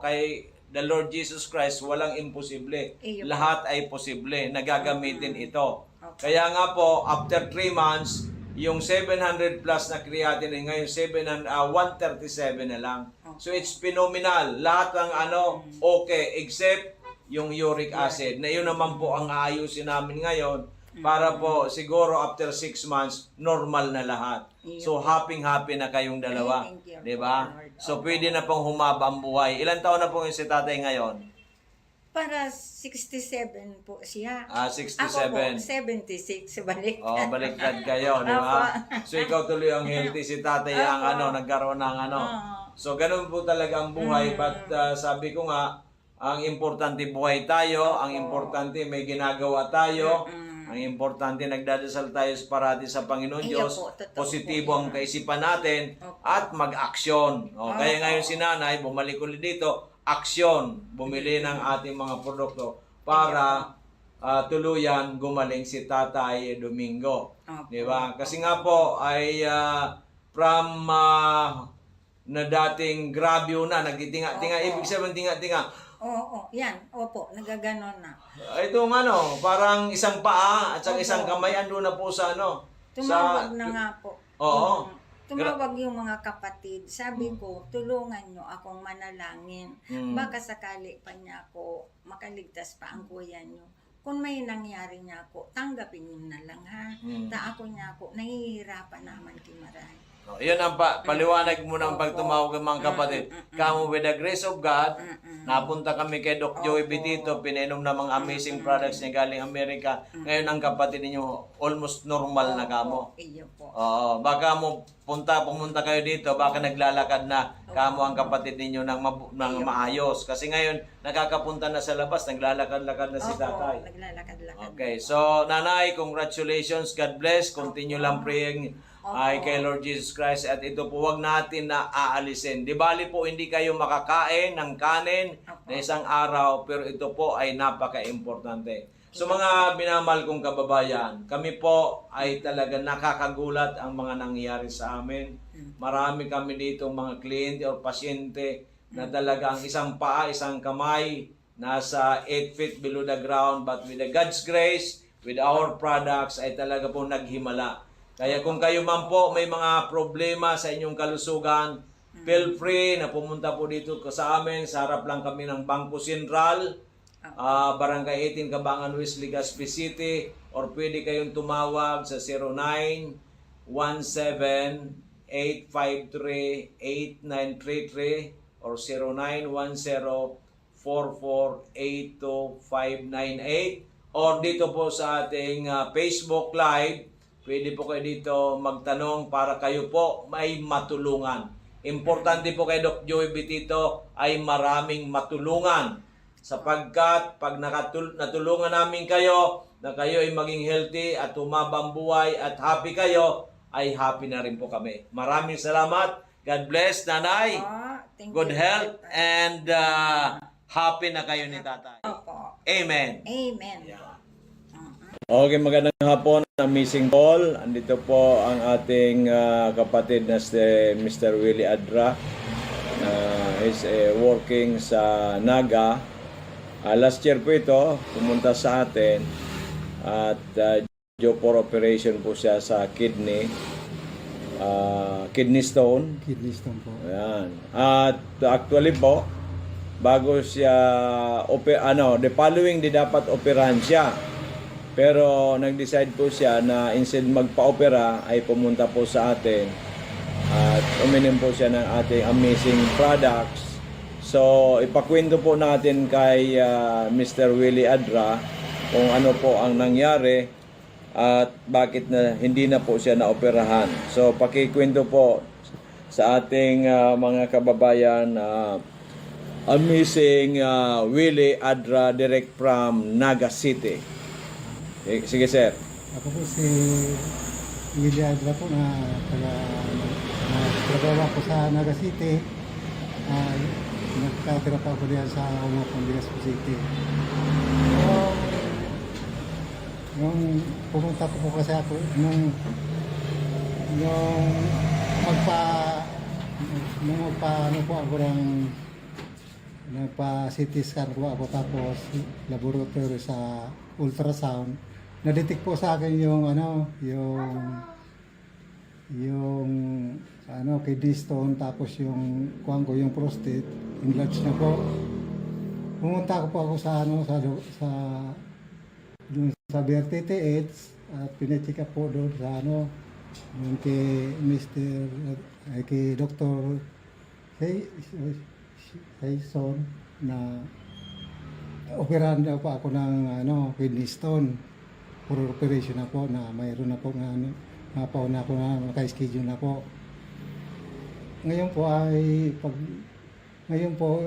kay the Lord Jesus Christ, walang imposible. Lahat ay posible na gagamitin ito. Kaya nga po, after 3 months, yung 700 plus na creatinine, ngayon 137 na lang. So it's phenomenal. Lahat ng okay, except yung uric acid. Na yun naman po ang aayusin namin ngayon para po siguro after 6 months, normal na lahat. So happy-happy na kayong dalawa. Di ba? So pwede na pong humaba ang buhay. Ilan taon na po yung si tatay ngayon? Para 67 po siya. 67. Ako po, 76. Baliktad. Oh, baliktad kayo, di ba? So ikaw tuloy ang healthy, si tatay ang nagkaroon ng So ganun po talaga ang buhay. But sabi ko nga, ang importante buhay tayo, ang importante may ginagawa tayo, ang importante nagdadasal tayo parati sa Panginoon Diyos, positibo ang kaisipan natin, at mag-aksyon. Kaya ngayon si nanay, bumalik ulit dito, aksyon, bumili ng ating mga produkto para tuluyan gumaling si Tatay Domingo. Di ba? Kasi nga po ay from na dating grabyo na, nagtinga-tinga, ibig sabihin tinga-tinga. Oo, yan. Opo, nagaganon na. Itong parang isang paa at isang kamay, ando na po sa Tumawag na nga po. Oo. Tumawag yung mga kapatid. Sabi ko, tulungan nyo akong manalangin. Baka sakali pa niya ako makaligtas pa ang kuya nyo. Kung may nangyari niya ako, tanggapin nyo na lang ha. Ako niya ako, nahihirapan naman kimaray. Yun ang paliwanag mo ng pagtumawag ng mga kapatid. Kamo with the grace of God, napunta kami kay Doc Joey Betito, pinainom na mga amazing products niya galing Amerika. Ngayon ang kapatid ninyo almost normal na kamo. Oo, baka pumunta kayo dito, baka naglalakad na kamo ang kapatid ninyo ng maayos. Kasi ngayon, nakakapunta na sa labas, naglalakad-lakad na si tatay. Naglalakad-lakad. Okay, so nanay, congratulations, God bless, continue lang praying ay kay Lord Jesus Christ, at ito po wag natin na aalisin. Di bali po hindi kayo makakain ng kanin na isang araw, pero ito po ay napaka-importante. So mga minamahal kong kababayan, kami po ay talaga nakakagulat ang mga nangyayari sa amin. Marami kami dito mga kliyente o pasyente na talagang isang paa, isang kamay, nasa 8 feet below the ground, but with the God's grace, with our products, ay talaga po naghimala. Kaya kung kayo man po may mga problema sa inyong kalusugan, feel free na pumunta po dito sa amin. Sa harap lang kami ng Bangko Sentral, Barangay 18, Cabangan West, Legazpi City, or pwede kayong tumawag sa 0917-853-8933 or 0910-4482-598, or dito po sa ating Facebook Live. Pwede po kayo dito magtanong para kayo po may matulungan. Importante po kay Doc Joey Betito ay maraming matulungan. Sapagkat pag natulungan namin kayo, na kayo ay maging healthy at humabang buhay at happy kayo, ay happy na rin po kami. Maraming salamat. God bless, nanay. Good health and happy na kayo ni tatay. Amen. Amen. Okay, magandang hapon, Amazing Paul. Andito po ang ating kapatid na si Mr. Willie Adra. Is working sa Naga. Last year po ito, pumunta sa atin at due for operation po siya sa kidney. Kidney stone. Kidney stone po. Ayan. At actually po, bago siya, the following day dapat operahan siya. Pero nag-decide po siya na instead magpa-opera ay pumunta po sa atin at uminom po siya ng ating amazing products. So ipakwento po natin kay Mr. Willie Adra kung ano po ang nangyari at bakit na hindi na po siya naoperahan. So pakikwento po sa ating mga kababayan, amazing Willie Adra direct from Naga City. Sige, sir. Ako po si Willie Adra po na trabaho ko sa Naga City. Nagkatira pa ako diyan sa Umapang Legazpi City. Nung pumunta ko po kasi ako, nung magpa ano po ako ng nagpa-CT scan po ako tapos laboratory sa ultrasound. Na-detect po sa akin yung kidney stone tapos yung kuwan ko yung prostate enlarged na po. Pumunta ko po ako sa dun sa BRTTH at pina-check up po doon sa yung kay Dr. Hayson na operahan daw po ako ng kidney stone. Puro operation na po na mayroon na po napauna ako na naka-schedule na po. Ngayon po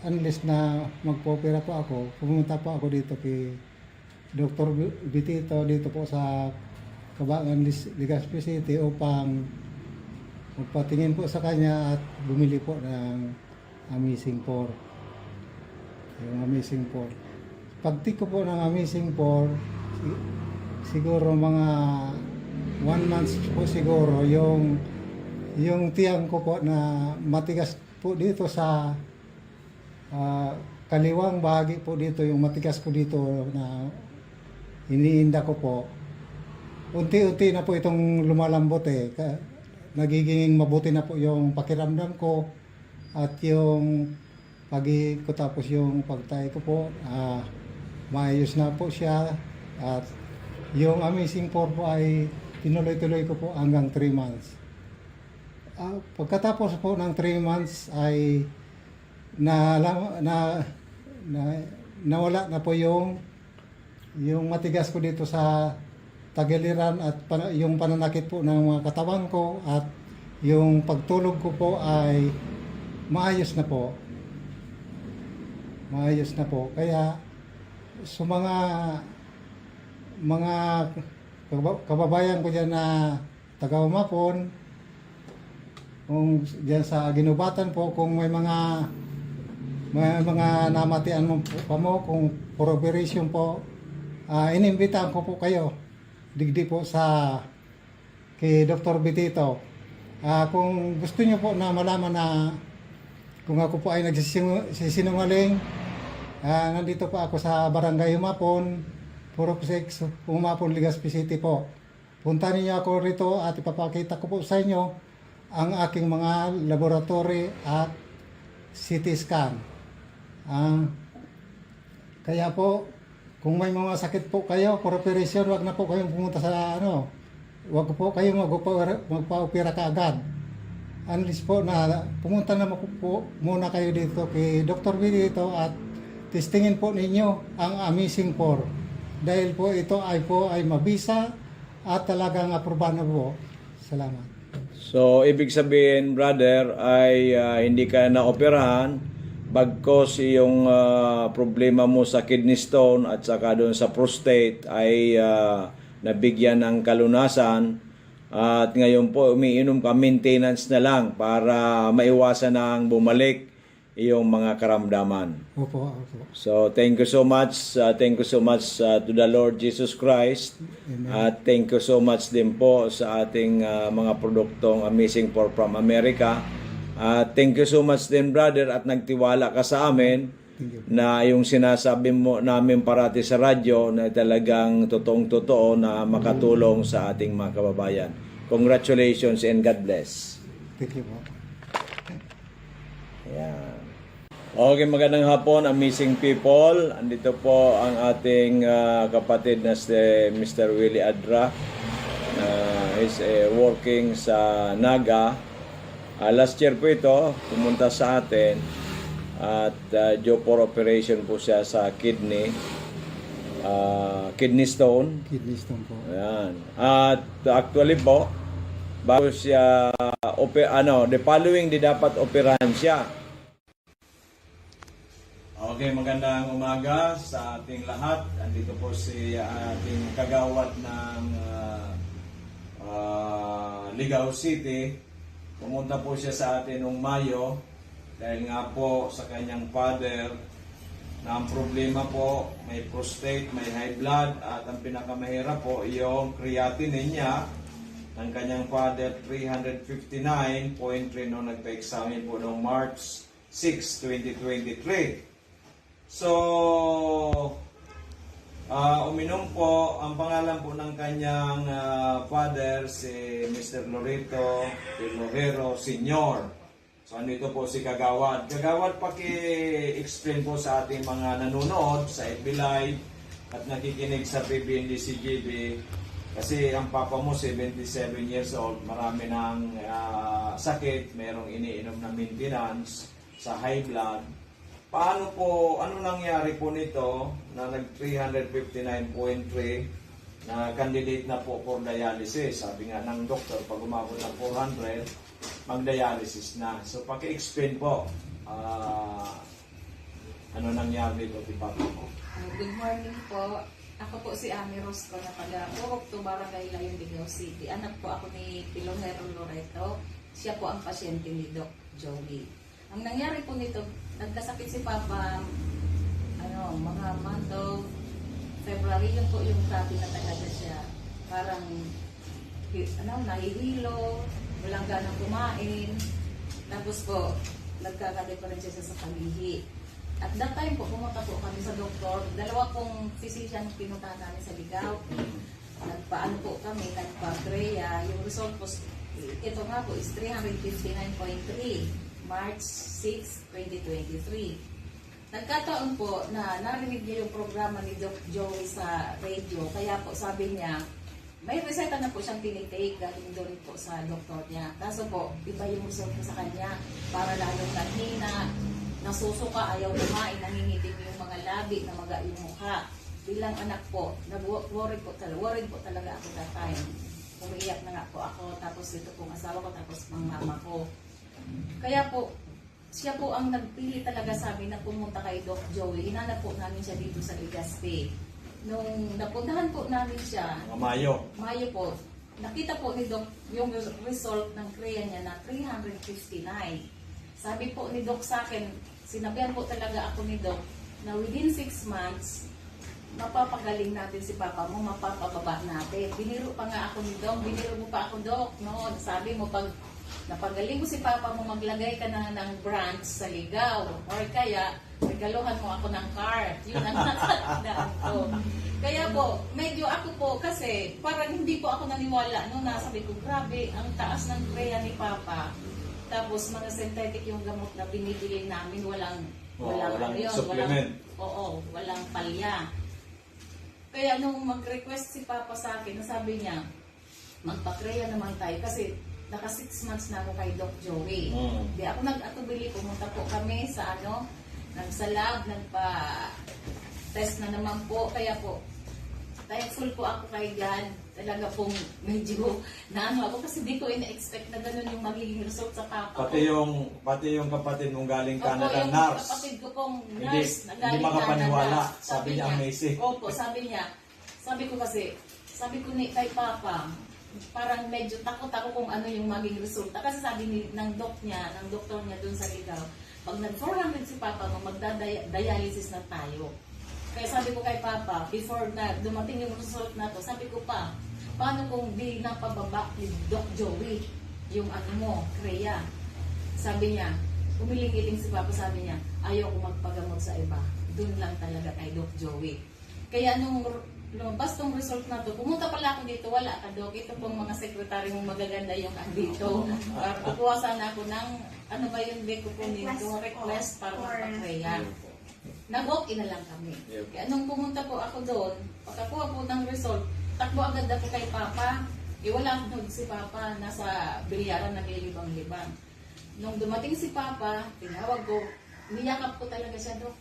unless na magpo-opera po ako, pumunta po ako dito kay Dr. Bitito dito po sa Cabangan, Legazpi City upang magpatingin po sa kanya at bumili po ng Amazing 4. Yung Amazing 4. Pagtik ko po ng Amazing 4, siguro mga 1 month po siguro yung tiyang ko po na matigas po dito sa kaliwang bahagi po dito, yung matigas ko dito na iniinda ko po. Unti-unti na po itong lumalambot nagiging mabuti na po yung pakiramdam ko at yung pag-ihip ko tapos yung pagtayo ko po, maayos na po siya at yung Amazing 4 po ay tinuloy-tuloy ko po hanggang 3 months. Pagkatapos po ng 3 months ay nawala na po yung matigas ko dito sa tagiliran at yung pananakit po ng mga katawan ko at yung pagtulog ko po ay maayos na po. Maayos na po. Kaya sa mga kababayan ko dyan na taga-Umapon, kung diyan sa ginubatan po, kung may mga namatian mo pa mo, kung for operation po, inimbitahan ko po kayo digdi po sa kay Dr. Bitito. Kung gusto niyo po na malaman na kung ako po ay nagsisinungaling, nandito po ako sa Barangay Umapon, Purok 6, Umapon, Legazpi City po. Punta niyo ako rito at ipapakita ko po sa inyo ang aking mga laboratory at CT scan. Kaya po, kung may mga sakit po kayo for operation, wag na po kayong pumunta sa wag po kayong magpa-opera kaagad. Unless po na pumunta na po muna kayo dito kay Dr. B dito at testingin po ninyo ang Amazing 4. Dahil po ito ay mabisa at talagang aprobahan na po. Salamat. So, ibig sabihin, brother, ay hindi ka naoperahan bagkos yung problema mo sa kidney stone at saka doon sa prostate ay nabigyan ng kalunasan at ngayon po umiinom ka maintenance na lang para maiwasan na ang bumalik yung mga karamdaman. Opo. So, thank you so much. Thank you so much to the Lord Jesus Christ. At thank you so much din po sa ating mga produktong Amazing 4 from America. Thank you so much din, brother, at nagtiwala ka sa amin na yung sinasabi mo namin parati sa radyo na talagang totoong-totoo na makatulong sa ating mga kababayan. Congratulations and God bless. Thank you po. Ayan. Okay, magandang hapon, amazing people. Andito po ang ating kapatid na si Mr. Willie Adra. Is working sa Naga. Last year po ito, pumunta sa atin at due for operation po siya sa kidney stone. Kidney stone po. Ayan. At actually po, bago siya the following di dapat operahan siya. Okay, magandang umaga sa ating lahat. Andito po si ating kagawad ng Ligao City. Pumunta po siya sa atin noong Mayo dahil nga po sa kanyang father na ang problema po, may prostate, may high blood at ang pinakamahirap po yung creatinine niya ng kanyang father 359.3 nung nagpa-examine po noong March 6, 2023. So, uminom po, ang pangalan po ng kanyang father, si Mr. Loreto Tilojero Sr. So, andito po si Kagawad. Kagawad, paki-explain po sa ating mga nanonood sa FB Live at nakikinig sa PBND-CGB. Kasi ang papa mo, 77 years old, marami ng sakit, merong iniinom na maintenance sa high blood. Paano po, ano nangyari po nito na nag 359.3 na candidate na po for dialysis? Sabi nga ng doktor, pag umabot ng 400, mag-dialysis na. So, paki-explain po, ano nangyari dito kay papa mo? Good morning po. Ako po si Ami Rosco na taga Purok, Barangay Layon, Digao City. Anak po ako ni Tilojero Loreto. Siya po ang pasyente ni Doc Joey. Ang nangyari po nito, nagkasakit si Papa, mga month of February, yun po yung sabi na talaga siya. Parang, nahihilo, walang ganang kumain. Tapos po, nagkaka-difference sa palihi. At that time po, pumunta po kami sa doktor. Dalawa pong physician pinuntahan namin sa Ligao. Nagpaano po kami, nagpa-Greya. Yung result po, ito nga po is 359.3, March 6, 2023. Nagkataon po na narinig niya yung programa ni Doc Joey sa radio. Kaya po sabi niya, may reseta na po siyang tinitake galing doon po sa doktor niya. Kaso po, iba yung result sa kanya para lalong nanghina, nasusuka, ayaw kumain, nangingitim yung mga labi, namaga yung mukha. Bilang anak po, worried po talaga ako that time. Umiiyak na nga po ako, tapos ito pong asawa ko, tapos mga mama ko. Kaya po, siya po ang nagpili talaga sa amin na pumunta kay Doc Joey. Hinanap po namin siya dito sa Legazpi. Nung napuntahan po namin siya, Mayo po, nakita po ni Doc yung result ng Korea niya na 359. Sabi po ni Doc sa akin, sinabihan po talaga ako ni Doc na within 6 months, mapapagaling natin si Papa mo, mapapababa natin. Biniro pa nga ako ni Doc, biniro mo pa ako, Doc, no? Sabi mo, pag napagaling mo si Papa mo, maglagay ka na ng branch sa Ligao. Or kaya, regaluhan mo ako ng car. Yun ang nakatandaan ko. Kaya po, medyo ako po, kasi parang hindi po ako naniwala. No, nasabi ko, grabe, ang taas ng Korea ni Papa. Tapos mga synthetic yung gamot na binibili namin, walang supplement. Walang palya. Kaya nung mag-request si Papa sa akin, sabi niya, magpa-Korea naman tayo kasi naka 6 months na ako kay Doc Joey. Di ako nag-atubili, pumunta po kami sa nagsa-lab, nagpa-test na naman po. Kaya po, thankful po ako kay God. Talaga pong medyo ako kasi di ko ina-expect na ganun yung magiging result sa papa Pati yung kapatid mong galing Canada, yung nurse. kapatid ko pong nurse na Hindi galing makapaniwala. Canada. Sabi niya, amazing. Opo, sabi ko ni kay Papa, parang medyo takot ako kung ano yung maging resulta. Kasi sabi ng doktor niya dun sa Ligao, pag nag-400 si Papa mo, magda-dialysis na tayo. Kaya sabi ko kay Papa, before na dumating yung result na to, sabi ko pa, paano kung di napababa ni Doc Joey yung Korea? Sabi niya, umiling-iling si Papa, sabi niya, ayaw ko magpagamot sa iba. Doon lang talaga kay Doc Joey. Kaya nung lumabas tong result na to, pumunta pala ako dito, wala ka Doc. Ito pong mga sekretary mong magaganda yung andito. Kukuha sana ako ng, ko po nito, request para magpa-Korea. Nag-walk-in na lang kami. Kaya nung pumunta po ako doon, pagkakuha po ng result, takbo agad ako kay Papa. Wala ako si Papa, nasa bilyaran, naglilibang-libang. Nung dumating si Papa, tinawag ko, niyakap ko talaga siya, Doc.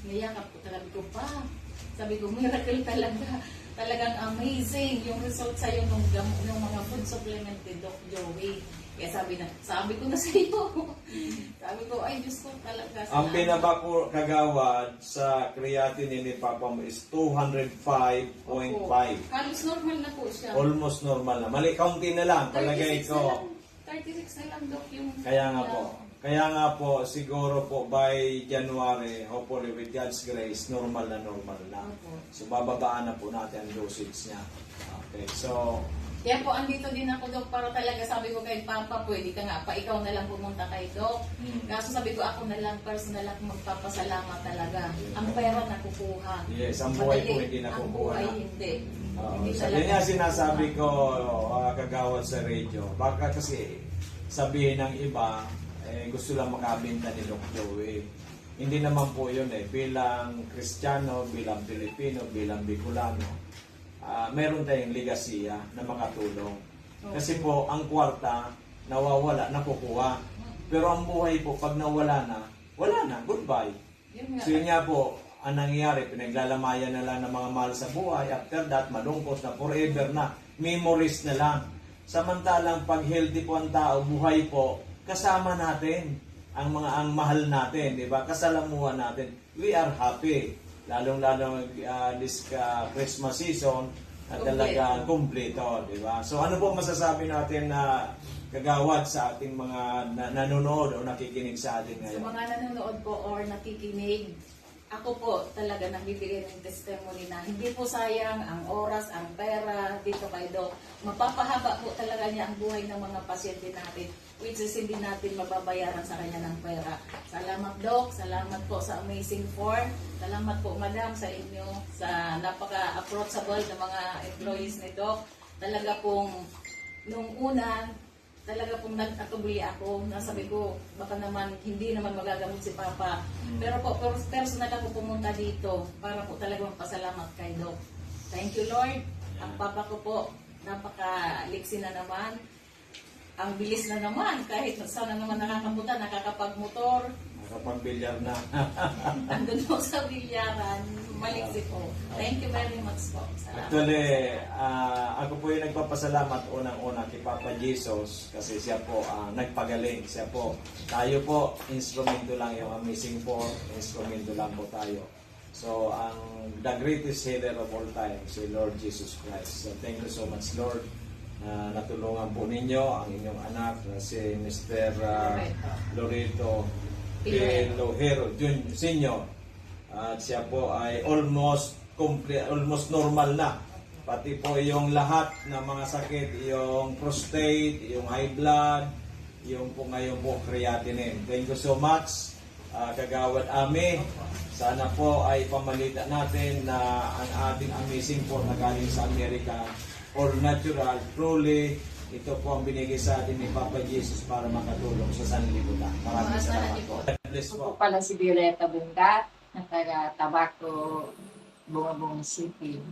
Niyakap ko talaga ko pa. Sabi ko, miracle talaga. Talagang amazing yung result sa'yo ng mga food supplement ni Doc Joey. Kaya sabi ko na sa iyo. Sabi ko, ay Diyos ko talaga. Ang pinaba po kagawad sa creatinine ni Papa mo is 205.5. Halos normal na po siya. Almost normal na. Mali, kaunti na lang. Palagay ko. 36 na lang, Doc, yung... Kaya nga po, siguro po by January, hopefully with God's grace, normal na. So bababaan na po natin ang dosage niya. Okay, so Kaya po, andito din ako, Dok, para talaga sabi ko kay Papa, pwede ka nga pa, ikaw na lang pumunta kay Dok. Kaso sabi ko, ako na lang, personal ako magpapasalamat talaga. Ang pera nakukuha. Yes, ang buhay po Madali. hindi nakukuha. Ang buhay hindi. Hindi Sabi niya sinasabi ko, kagawad sa radio, baka kasi sabihin ng iba, gusto lang makabenta ni Doc Joey. Hindi naman po yun bilang Kristiyano, bilang Pilipino, bilang Bicolano, meron tayong ligasiya na makatulong. Kasi po, ang kwarta, nawawala, nakukuha. Pero ang buhay po, pag nawala na, wala na, goodbye. Yun nga. So yun nga po, ang nangyayari, pinaglalamayan na lang ng mga mahal sa buhay. After that, malungkot na, forever na. Memories na lang. Samantalang pag healthy po ang tao, buhay po, kasama natin ang mahal natin, di ba? Kasalamuhan natin. We are happy. Lalong-lalo this Christmas season na talaga kumpleto, di ba? So ano po masasabi natin na kagawad sa ating mga nanonood o nakikinig sa atin Sa ngayon? mga nanonood po or nakikinig, ako po talaga nagbibigay ng testimony na hindi po sayang ang oras, ang pera dito kay Doc. Mapapahaba po talaga niya ang buhay ng mga pasyente natin, which is hindi natin mababayaran sa kanya ng pera. Salamat, Doc. Salamat po sa Amazing Four. Salamat po, Madam, sa inyo, sa napaka-approachable na mga employees ni Doc. Talaga pong, nung una, talaga pong nag-atubli ako. Nasabi ko, baka naman, hindi naman magagamot si Papa. Pero po, personal ako pumunta dito para po talaga magpasalamat kay Doc. Thank you, Lord. Ang Papa ko po, napaka-liksi na naman. Ang bilis na naman, kahit saan na naman nakakapunta, nakakapag-motor, Nakapag-bilyar na. andun po sa bilyaran, maliksi po. Thank you very much po. Salamat. Actually, ako po yung nagpapasalamat unang-una kay Papa Jesus kasi siya po nagpagaling. Siya po, tayo po, instrumento lang yung Amazing Four, instrumento lang po tayo. So, the greatest healer of all time, si Lord Jesus Christ. So, thank you so much, Lord, na natulungan po ninyo ang inyong anak na si Mr. Loreto Pilojero Senior. At siya po ay almost normal na. Pati po yung lahat ng mga sakit, yung prostate, yung high blood, yung po ngayon po creatinine. Thank you so much, Kagawad Ami. Sana po ay pamalita natin na ang ating Amazing Four na galing sa Amerika, all natural, truly, ito po ang binigay sa atin ni Papa Jesus para makatulong sa sanlibutan. Maraming salamat po. God bless Ako po. pala si Violeta Bungat, na taga Tabaco, Bungabong City.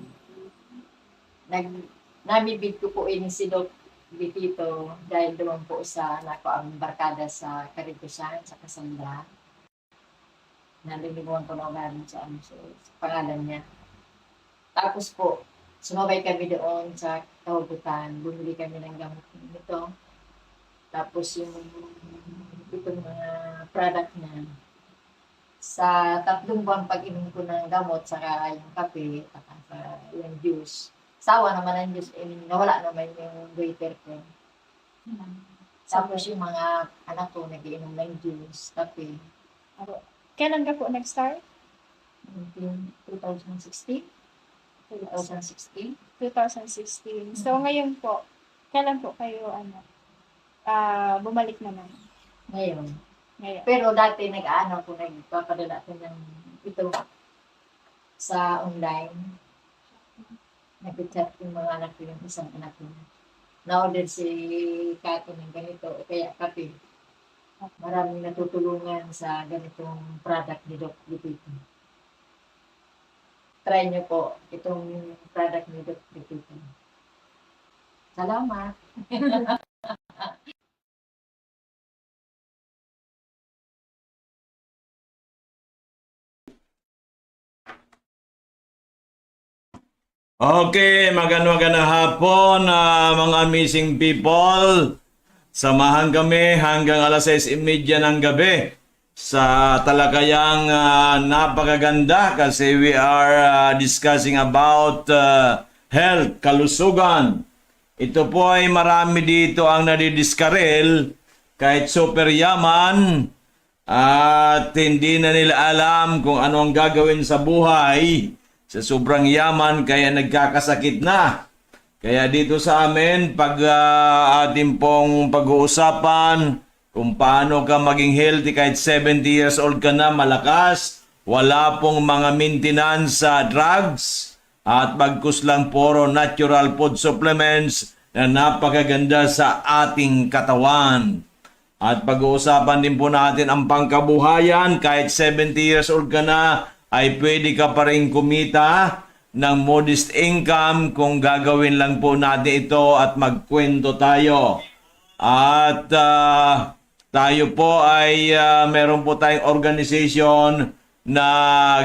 Namibig ko po ini si Doc Bitito dahil doon po sa nako ang barkada sa Caritusan, sa Cassandra. Nalilimuan ko na ugaling sa pangalan niya. Tapos po, sumabay kami doon sa Kahugutan, bumili kami ng gamot nito. Tapos yung itong mga product niya, sa 3 buwan pag-inom ko ng gamot, saka yung kape, saka yung juice. Sawa naman ang juice, nawala naman yung waiter ko. Tapos yung mga anak ko, nag-iinom ng juice, kape. Kailan ka po nag-start? 2016? 2016? 2016. So, ngayon po, kailan po kayo, bumalik naman? Ngayon. Ngayon. Pero dati nag-ano ko, nagpapadala ko ng ito sa online. Nag-chat yung mga anak ko, yung isang anak ko. Na-order si Kati ng ganito, o kaya kape. Maraming natutulungan sa ganitong product ni Doc Bitito. Try nyo po itong product ni Doc Bitito. Salamat! Okay, magandang hapon mga amazing people. Samahan kami hanggang alas 6:30 ng gabi sa talakayang napakaganda kasi we are discussing about health, kalusugan. Ito po ay marami dito ang nadidiskarel kahit super yaman at hindi na nila alam kung ano ang gagawin sa buhay sa sobrang yaman kaya nagkakasakit na. Kaya dito sa amin, pag ating pong pag-uusapan kung paano ka maging healthy kahit 70 years old ka na, malakas, wala pong mga maintenance sa drugs, at bagkus lang puro natural food supplements na napakaganda sa ating katawan. At pag-uusapan din po natin ang pangkabuhayan, kahit 70 years old ka na, ay pwede ka pa rin kumita ng modest income kung gagawin lang po natin ito at magkwento tayo. At tayo po ay meron po tayong organization na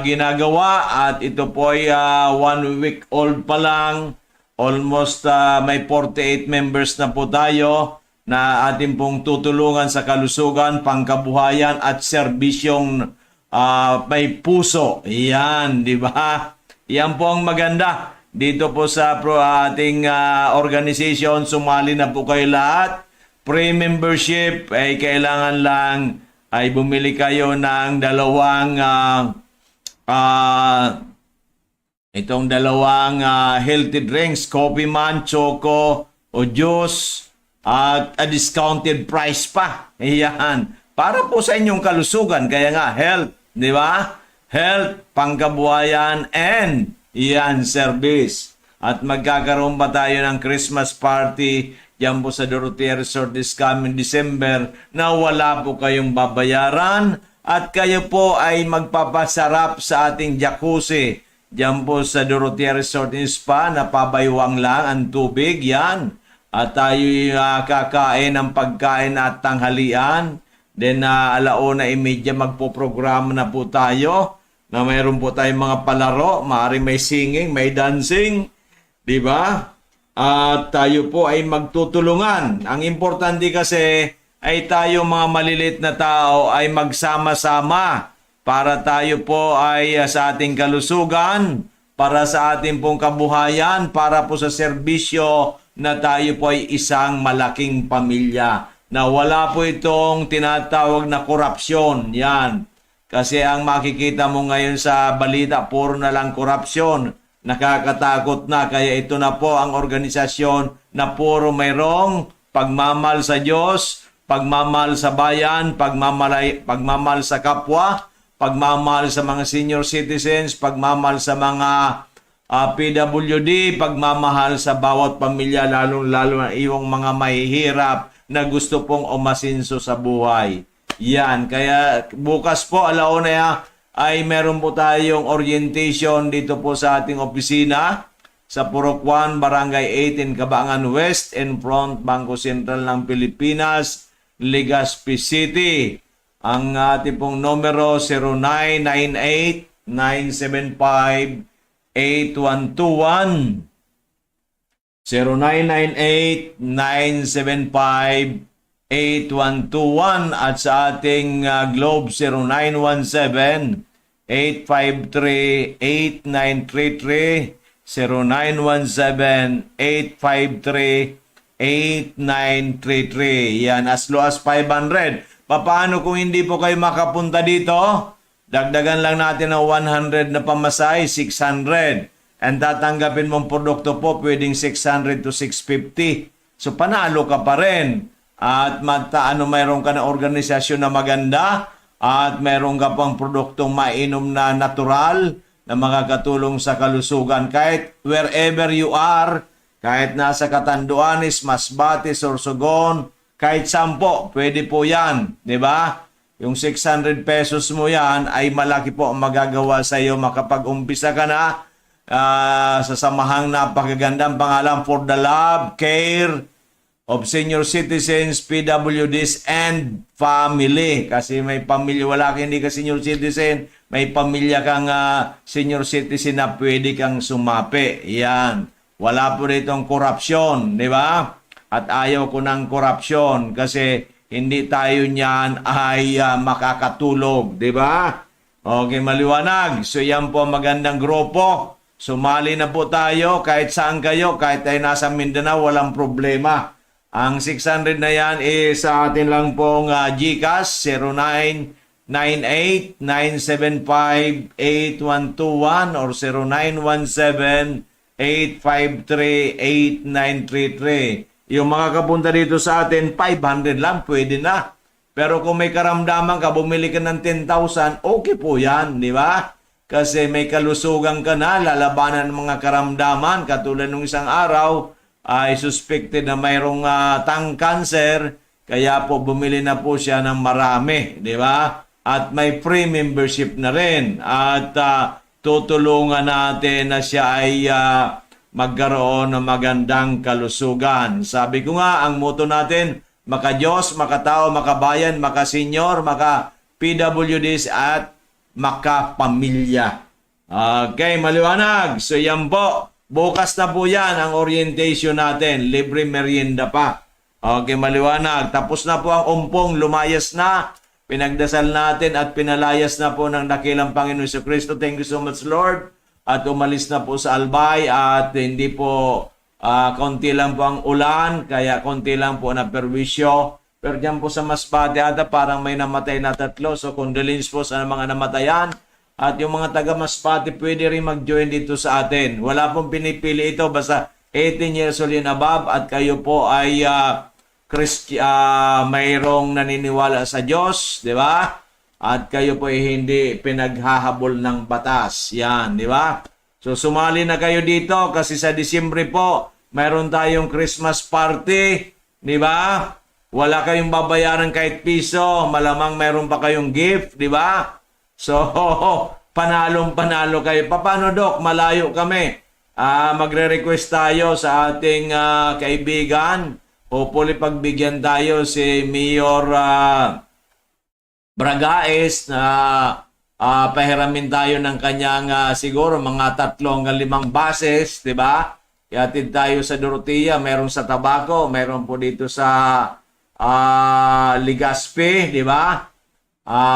ginagawa at ito po ay 1 week old pa lang. Almost may 48 members na po tayo na ating pong tutulungan sa kalusugan, pangkabuhayan at serbisyong may puso. Yan, di ba? Yan po ang maganda. Dito po sa ating organization, sumali na po kayo lahat. Pre-membership ay kailangan lang ay bumili kayo ng dalawang healthy drinks, Coffee Man, Choco o juice at a discounted price pa. Ayan. Para po sa inyong kalusugan. Kaya nga, health. Di ba? Health, pangkabuhayan, and yan, service. At magkakaroon pa tayo ng Christmas party diyan po sa Dorotea Resort this coming December na wala po kayong babayaran at kayo po ay magpapasarap sa ating jacuzzi. Diyan po sa Dorotea Resort and Spa na pabaywang lang ang tubig, yan. At tayo kakain ng pagkain at tanghalian. Then 1:30 magpo-programa na po tayo na mayroon po tayong mga palaro, maaari may singing, may dancing, di ba? At tayo po ay magtutulungan. Ang importante kasi ay tayo mga malilit na tao ay magsama-sama para tayo po ay sa ating kalusugan, para sa ating pong kabuhayan, para po sa serbisyo na tayo po ay isang malaking pamilya. Na wala po itong tinatawag na korupsyon. Yan. Kasi ang makikita mo ngayon sa balita, puro na lang korupsyon. Nakakatakot na. Kaya ito na po ang organisasyon na puro mayroong pagmamahal sa Diyos, pagmamahal sa bayan, pagmamahal sa kapwa, pagmamahal sa mga senior citizens, pagmamahal sa mga PWD, pagmamahal sa bawat pamilya, lalo na iyong mga mahihirap na gusto pong umasinso sa buhay. Yan, kaya bukas po 1:00 ay meron po tayong orientation dito po sa ating opisina sa Purok 1, Barangay 18, Cabangan West, in front Bangko Sentral ng Pilipinas, Legazpi City. Ang ating pong numero 0998-975-8121. 0998-975-8121 at sa ating Globe 0917-853-8933, 0917-853-8933. Yan, as low as 500. Paano kung hindi po kayo makapunta dito? Dagdagan lang natin ng 100 na pamasahe, 600. And tatanggapin mong produkto po, pwedeng 600 to 650. So, panalo ka pa rin. At mayroon ka na organisasyon na maganda at mayroon ka pang produktong mainom na natural na makakatulong sa kalusugan. Kahit wherever you are, kahit nasa Catanduanes, Masbate, Sorsogon, kahit sampo, pwede po yan. Diba? Yung 600 pesos mo yan ay malaki po ang magagawa sa iyo. Makapag-umpisa ka na sa samahang napakagandang pangalan For the Love, Care of Senior Citizens, PWDs, and Family. Kasi may pamilya, wala ka hindi ka senior citizen, may pamilya kang senior citizen na pwede kang sumapi. Yan. Wala po ditong korupsyon, di ba? At ayaw ko ng korupsyon kasi hindi tayo niyan ay makakatulog, di ba? Okay, maliwanag. So yan po magandang grupo. Sumali na po tayo kahit saan kayo, kahit tayo nasa Mindanao, walang problema. Ang 600 na yan sa atin lang pong GCash 0998-975-8121 or 0917-853-8933. Yung mga kapunta dito sa atin, 500 lang, pwede na. Pero kung may karamdaman ka, bumili ka ng 10,000, okay po yan, di ba? Kasi may kalusugan ka na, lalabanan ng mga karamdaman. Katulad nung isang araw, ay suspected na mayroong tongue cancer, kaya po bumili na po siya ng marami, di ba? At may free membership na rin. At tutulungan natin na siya ay magkaroon ng magandang kalusugan. Sabi ko nga, ang motto natin, maka-Diyos, maka-tao, maka-bayan, maka-senyor, maka-PWDs at maka-pamilya. Okay, maliwanag. So yan po. Bukas na po yan ang orientation natin. Libre merienda pa. Okay, maliwanag. Tapos na po ang umpong. Lumayas na. Pinagdasal natin at pinalayas na po ng dakilang Panginoon Hesus Kristo. Thank you so much, Lord. At umalis na po sa Albay at hindi po konti lang po ang ulan, kaya konti lang po na perwisyo. Pero dyan po sa Masbate ata parang may namatay na 3. So condolence po sa mga namatayan. At yung mga taga Masbate pwede rin mag-join dito sa atin. Wala pong pinipili ito, basta 18 years old and above at kayo po ay mayroong naniniwala sa Diyos, di ba? At kayo po ay hindi pinaghahabol ng batas. Yan, di ba? So sumali na kayo dito kasi sa Disyembre po, mayroon tayong Christmas party, di ba? Wala kayong babayaran kahit piso, malamang mayroon pa kayong gift, di ba? So, panalong-panalo kayo. Paano, Dok? Malayo kami. Magre-request tayo sa ating kaibigan. Hopefully, pagbigyan tayo si Mayor Bragaes na pahiramin tayo ng kanyang siguro mga 3 hanggang 5 buses, di ba? Ihatid tayo sa Dorotea, meron sa Tabaco, meron po dito sa Legazpi, di ba?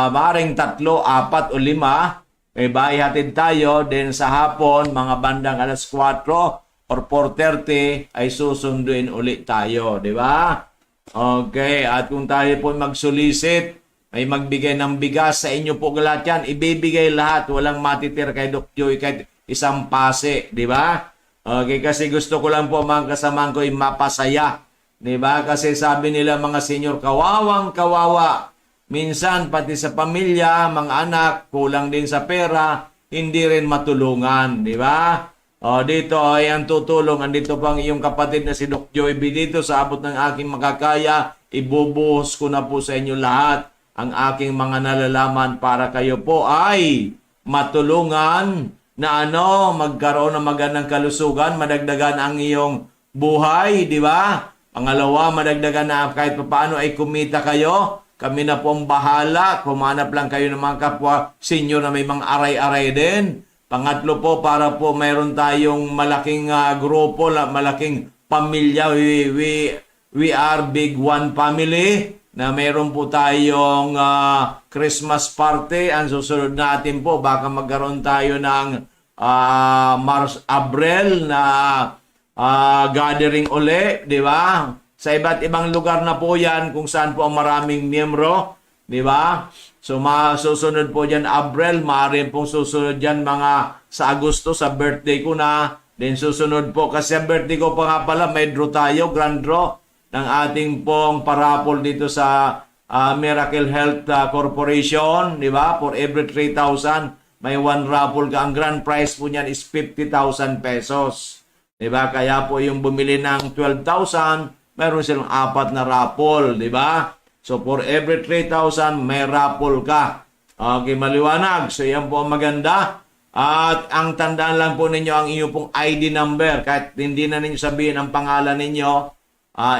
Maring 3, 4 o 5, may ihatid tayo. Then sa hapon, mga bandang alas 4 or 4:30 ay susunduin ulit tayo, di ba? Okay, at kung tayo po magsulisit, may magbigay ng bigas sa inyo po lahat yan, ibibigay lahat, walang matitir kay Doc Joy kahit isang pase, di ba? Okay, kasi gusto ko lang po mga kasamahan ko ay mapasaya, di ba? Kasi sabi nila mga senyor, kawawang kawawa. Minsan, pati sa pamilya, mga anak, kulang din sa pera, hindi rin matulungan, di ba? O, dito ay ang tutulong. Andito pang iyong kapatid na si Doc Joy B. Dito sa abot ng aking makakaya, ibubuhos ko na po sa inyo lahat ang aking mga nalalaman para kayo po ay matulungan na magkaroon ng magandang kalusugan, madagdagan ang iyong buhay, di ba? Pangalawa, madagdagan na kahit paano ay kumita kayo. Kami na po ang bahala. Kumanap lang kayo ng mga kapwa senior na may mga aray-aray din. Pangatlo po, para po mayroon tayong malaking grupo, malaking pamilya. We are big one family na mayroon po tayong Christmas party. Ang susunod natin po, baka magkaroon tayo ng Mars Abril na gathering uli, di ba? Sa iba't ibang lugar na po yan kung saan po ang maraming miyembro, di ba? So susunod po dyan Abril, maaaring pong susunod dyan mga sa Agosto, sa birthday ko na. Then susunod po, kasi ang birthday ko pa nga pala, may draw tayo, grand draw ng ating pong parapol dito sa Miracle Health Corporation, di ba? For every 3,000, may 1 raffle ka. Ang grand prize po niyan is 50,000 pesos. Di ba? Kaya po yung bumili ng 12,000, meron silang 4 na raffle, di ba? So, for every 3,000, may raffle ka. Okay, maliwanag. So, yan po ang maganda. At ang tandaan lang po ninyo ang inyong pong ID number. Kahit hindi na ninyo sabihin ang pangalan ninyo,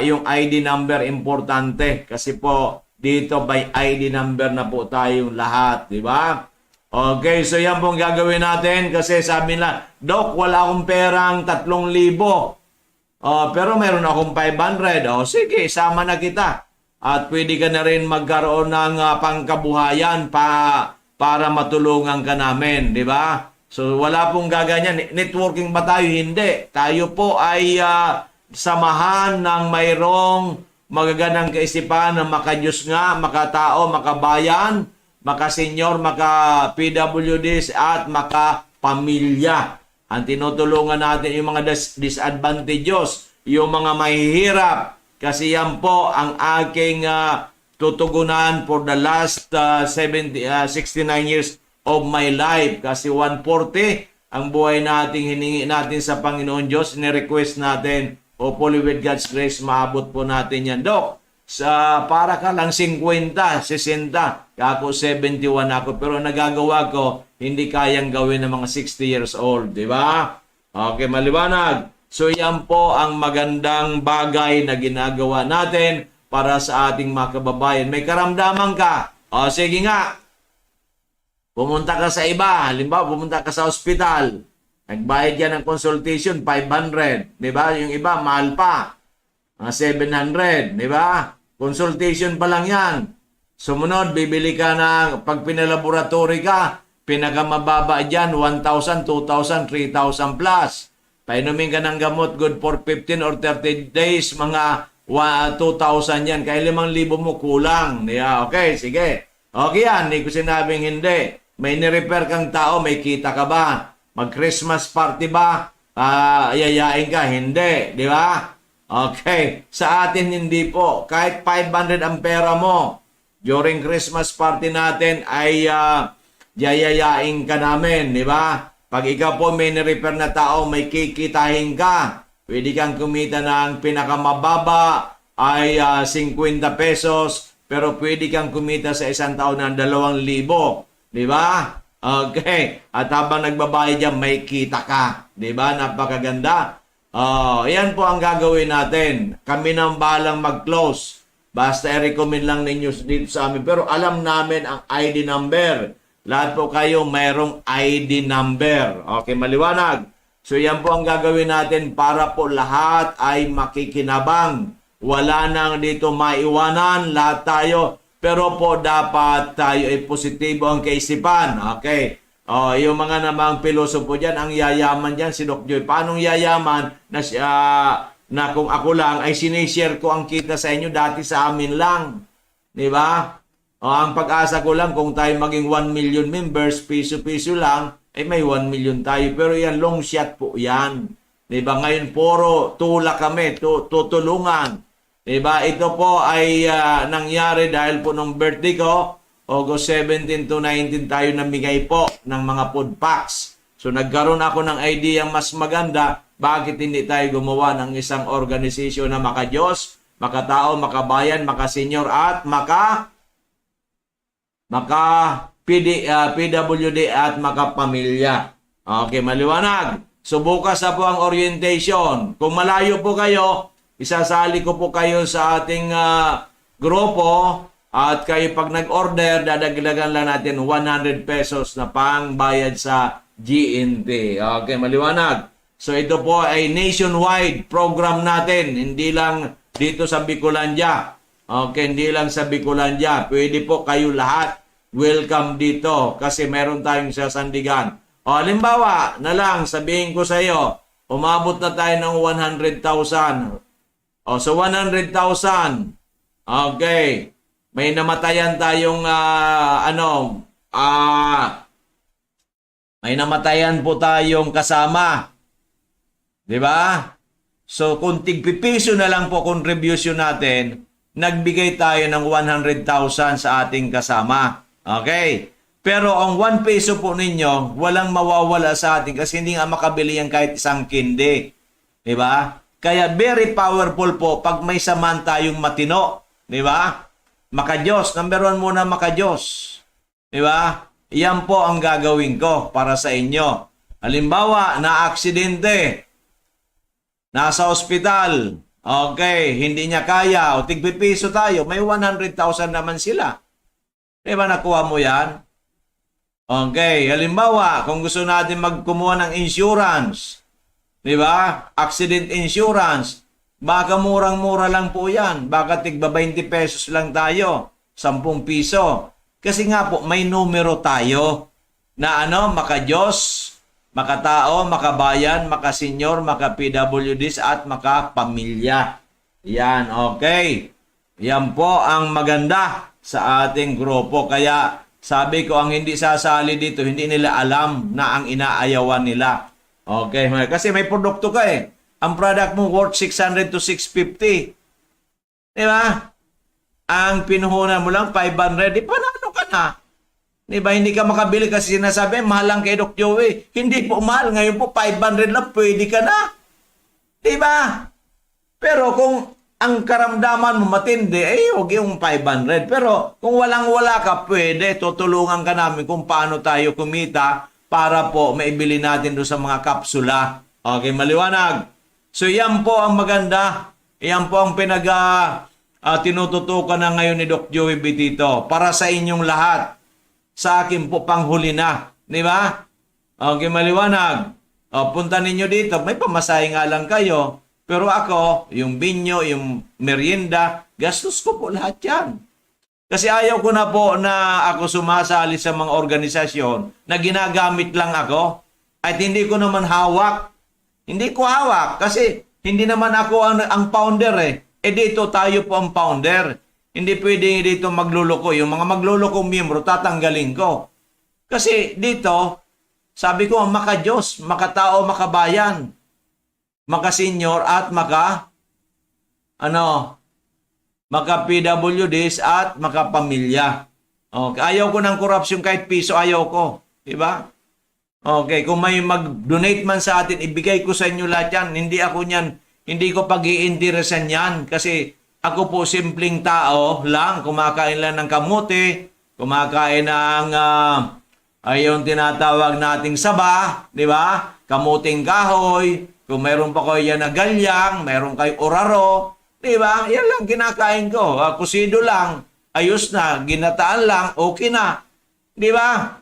yung ID number importante. Kasi po, dito by ID number na po tayong lahat, di ba? Okay, so yan po ang gagawin natin. Kasi sabi nila, Doc, wala akong perang 3,000. Pero meron akong 500. Sige, sama na kita. At pwede ka na rin magkaroon ng pangkabuhayan para matulungan ka namin, di ba? So wala pong gaganyan. Networking ba tayo? Hindi. Tayo po ay samahan ng mayroong magagandang kaisipan na maka-Diyos nga, maka-tao, maka-bayan, maka-senyor, maka-PWDs at maka-pamilya. Ang tinutulungan natin yung mga disadvantageous, yung mga mahihirap. Kasi yan po ang aking tutugunan for the last 69 years of my life. Kasi 140 ang buhay natin, hiningi natin sa Panginoon Diyos, ni-request natin, hopefully with God's grace, maabot po natin yan. Dok, para ka lang 50, 60, ako 71 ako, pero nagagawa ko, hindi kayang gawin ng mga 60 years old, di ba? Okay, maliwanag. So yan po ang magandang bagay na ginagawa natin para sa ating mga kababayan. May karamdaman ka, o sige nga, pumunta ka sa iba, halimbawa pumunta ka sa ospital, nagbayad yan ng consultation, 500, di ba? Yung iba, mahal pa, 700, di ba? Consultation pa lang yan. Sumunod, bibili ka ng, pag pinalaboratory ka, pinakamababa dyan, 1,000, 2,000, 3,000 plus. Painumin ka ng gamot, good for 15 or 30 days, mga 2,000 yan. Kaya 5,000 mo kulang. Yeah, okay, sige. Okay yan, hindi ko sinabing hindi. May nirepair kang tao, may kita ka ba? Mag-Christmas party ba? Yayain ka? Hindi, di ba? Okay. Sa atin, hindi po. Kahit 500 ang pera mo, during Christmas party natin ay yayayain ka namin, di ba? Pag ikaw po may nirepair na tao, may kikitahin ka. Pwede kang kumita ng pinakamababa ay 50 pesos, pero pwede kang kumita sa isang taon ng 2,000. Di ba? Okay. At habang nagbabayad dyan, may kita ka. Di ba? Napakaganda. Yan po ang gagawin natin. Kami nang balang mag-close. Basta i-recommend lang ninyo dito sa amin. Pero alam namin ang ID number. Lahat po kayo mayroong ID number. Okay, maliwanag. So yan po ang gagawin natin para po lahat ay makikinabang. Wala nang dito maiwanan. Lahat tayo. Pero po dapat tayo ay positibo ang kaisipan. Okay. Yung mga namang pilosopo dyan, ang yayaman dyan, si Doc Joy. Paanong yayaman na kung ako lang ay sinishare ko ang kita sa inyo dati sa amin lang. Di ba? Ang pag-asa ko lang kung tayo maging 1 million members, piso-piso lang, ay may 1 million tayo. Pero yan, long shot po yan. Di ba? Ngayon, puro tulak kami, tutulungan. Di ba? Ito po ay nangyari dahil po nung birthday ko, August 17 to 19 tayo namigay po ng mga food packs. So nagkaroon ako ng idea mas maganda, bakit hindi tayo gumawa ng isang organisasyon na maka-Diyos, maka-tao, maka-bayan, maka-senior at PWD at maka-pamilya. Okay, maliwanag. So bukas na po ang orientation. Kung malayo po kayo, isasali ko po kayo sa ating grupo. At kayo pag nag-order, dadagdagan lang natin 100 pesos na pangbayad sa GNT. Okay, maliwanag. So ito po ay nationwide program natin. Hindi lang dito sa Bicolandia. Okay, hindi lang sa Bicolandia. Pwede po kayo lahat. Welcome dito kasi meron tayong sasandigan. Halimbawa na lang, sabihin ko sa iyo, umabot na tayo ng 100,000. So 100,000. Okay. May namatayan tayong may namatayan po tayong kasama. 'Di ba? So kung tig-piso na lang po contribution natin, nagbigay tayo ng 100,000 sa ating kasama. Okay? Pero ang 1 peso po ninyo, walang mawawala sa atin kasi hindi nga makabili yan kahit isang kindi. 'Di ba? Kaya very powerful po pag may saman tayong matino. 'Di ba? Maka-Diyos. Number 1 muna, maka-Diyos. Diba? Yan po ang gagawin ko para sa inyo. Halimbawa, na-aksidente. Nasa ospital. Okay, hindi niya kaya. O tigpipiso tayo. May 100,000 naman sila. Diba nakuha mo yan? Okay, halimbawa, kung gusto natin magkumuha ng insurance. Diba? Accident insurance. Baka murang-mura lang po yan. Baka tigba 20 pesos lang tayo. 10 piso. Kasi nga po, may numero tayo na maka-Diyos, maka-tao, maka-bayan, maka-senior, maka-PWDs at maka-pamilya. Yan, okay. Yan po ang maganda sa ating grupo. Kaya sabi ko, ang hindi sasali dito, hindi nila alam na ang inaayawan nila. Okay, kasi may produkto ka eh. Ang product mo worth 600 to 650. Di ba? Ang pinuhunan mo lang 500, di panalo ka na. Di ba? Hindi ka makabili kasi sinasabi, mahal lang kay Doc Joey. Hindi po mahal. Ngayon po 500 lang, pwede ka na. Di ba? Pero kung ang karamdaman mo matindi, huwag yung 500. Pero kung walang-wala ka, pwede. Tutulungan ka namin kung paano tayo kumita para po maibili natin doon sa mga kapsula. Okay, maliwanag. So yan po ang maganda. Yan po ang tinututukan na ngayon ni Doc Joey Bitito para sa inyong lahat. Sa akin po panghuli na. Di ba? Okay, maliwanag. Punta ninyo dito. May pamasahe nga lang kayo. Pero ako, yung binyo, yung merienda, gastos ko po lahat yan. Kasi ayaw ko na po na ako sumasali sa mga organisasyon na ginagamit lang ako at hindi ko naman hawak. Hindi ko hawak kasi hindi naman ako ang founder eh. Dito tayo po ang founder. Hindi pwede dito magluloko. Yung mga maglulokong miyembro, tatanggalin ko. Kasi dito, sabi ko, maka-Diyos, maka-tao, makabayan, maka-senior at maka-PWDs at maka-pamilya. Okay. Ayaw ko ng korupsyon kahit piso, ayaw ko. Diba? Okay, kung may mag-donate man sa atin, ibigay ko sa inyo lahat yan. Hindi ako niyan, hindi ko pag-iinteresan yan. Kasi ako po simpleng tao lang, kumakain lang ng kamote, kumakain ng yung tinatawag nating saba, di ba? Kamuting kahoy, kung mayroon pa kayo yan na galyang, mayroon kayo oraro, di ba? Yan lang kinakain ko. Kusido lang, ayos na, ginataan lang, okay na. Di ba?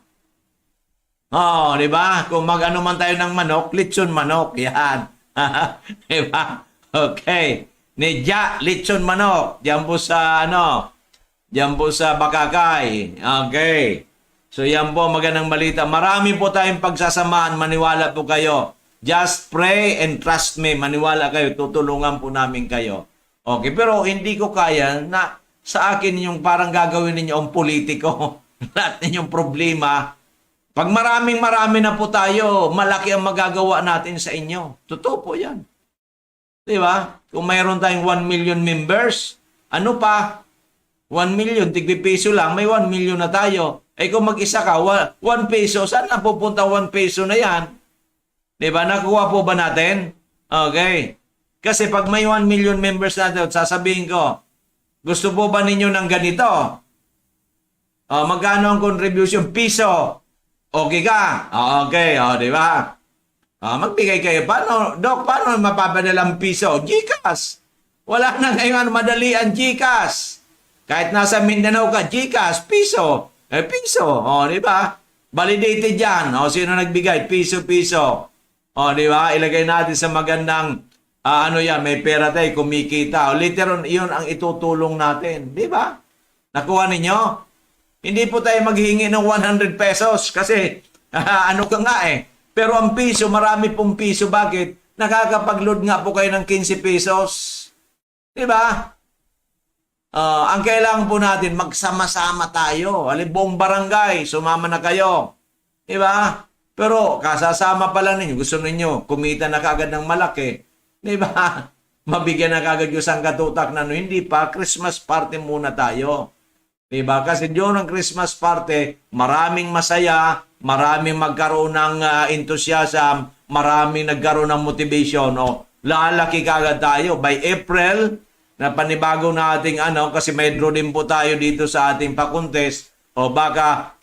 Di ba? Kung mag-ano man tayo ng manok, lechon manok. Yan. Di ba? Okay. Nidya, lechon manok. Diyan po sa, diyan po sa Bakakay. Okay. So yan po, magandang balita. Marami po tayong pagsasamahan. Maniwala po kayo. Just pray and trust me. Maniwala kayo. Tutulungan po namin kayo. Okay. Pero hindi ko kaya na sa akin yung parang gagawin ninyo ang politiko. Lahat ninyong problema. Pag marami na po tayo, malaki ang magagawa natin sa inyo. Totoo po yan. Di ba? Kung mayroon tayong 1 million members, ano pa? 1 million, tigpipiso lang, may 1 million na tayo. Kung mag-isa ka, 1 peso, saan na pupunta 1 peso na yan? Di ba? Nakuha po ba natin? Okay. Kasi pag may 1 million members natin, sasabihin ko, gusto po ba ninyo ng ganito? Magkano ang contribution? Piso. Okay ka? Okay, di ba? Magbigay kayo. Paano, Doc, paano mapapadala ang piso? GCash. Wala na ngayon madali ang GCash. Kahit nasa Mindanao ka, GCash, piso. Piso. Di ba? Validated yan. Sino nagbigay? Piso. Di ba? Ilagay natin sa magandang, may pera tayo, kumikita. Later on, yun ang itutulong natin. Di ba? Nakuha ninyo? Hindi po tayo maghingi ng 100 pesos kasi ano ka nga eh. Pero ang piso, marami pong piso. Bakit? Nakakapag-load nga po kayo ng 15 pesos. Diba? Ang kailangan po natin, magsama-sama tayo. Buong barangay, sumama na kayo. Diba? Pero kasasama pa lang ninyo. Gusto ninyo, kumita na kagad ng malaki. Diba? Mabigyan na kagad yung sangkatutak na hindi pa. Christmas party muna tayo. Diba? Kasi doon ang Christmas party, maraming masaya, maraming magkaroon ng enthusiasm, maraming nagkaroon ng motivation. Lalaki kagad tayo. By April, na panibago na ating kasi may draw din po tayo dito sa ating pa-contest, baka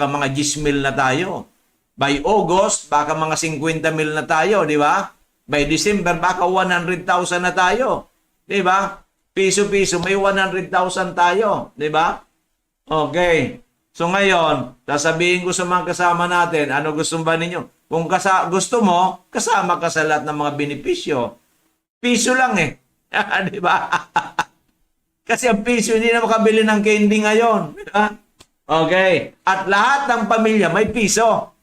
mga 10,000 na tayo. By August, baka mga 50,000 na tayo, di ba? By December, baka 100,000 na tayo. Di ba? Piso-piso, may 100,000 tayo. Di ba? Okay. So ngayon, sasabihin ko sa mga kasama natin, ano gusto ba ninyo? Kung gusto mo, kasama ka sa lahat ng mga benepisyo. Piso lang eh. Di ba? Kasi ang piso hindi na makabili ng candy ngayon. Di ba? Okay. At lahat ng pamilya may piso.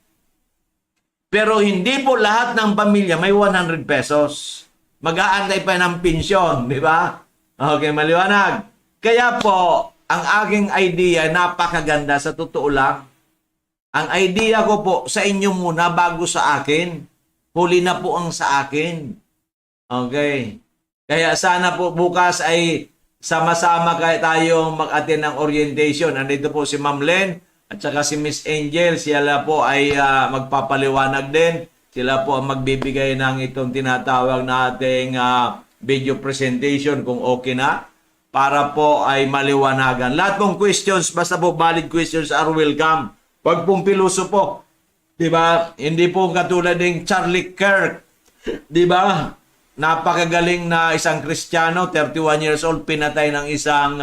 Pero hindi po lahat ng pamilya may 100 pesos. Mag-aantay pa ng pensyon. Di ba? Okay, maliwanag. Kaya po, ang aking idea, napakaganda sa totoo lang. Ang idea ko po sa inyo muna bago sa akin. Huli na po ang sa akin. Okay. Kaya sana po bukas ay sama-sama tayong mag-attend ng orientation. Andito po si Ma'am Len at saka si Miss Angel. Sila po ay magpapaliwanag din. Sila po ang magbibigay ng itong tinatawag nating video presentation kung okay na. Para po ay maliwanagan. Lahat pong questions, basta po valid questions are welcome. Huwag pong piluso po. Diba? Hindi po katulad ng Charlie Kirk. Diba? Napakagaling na isang Kristiyano, 31 years old, pinatay ng isang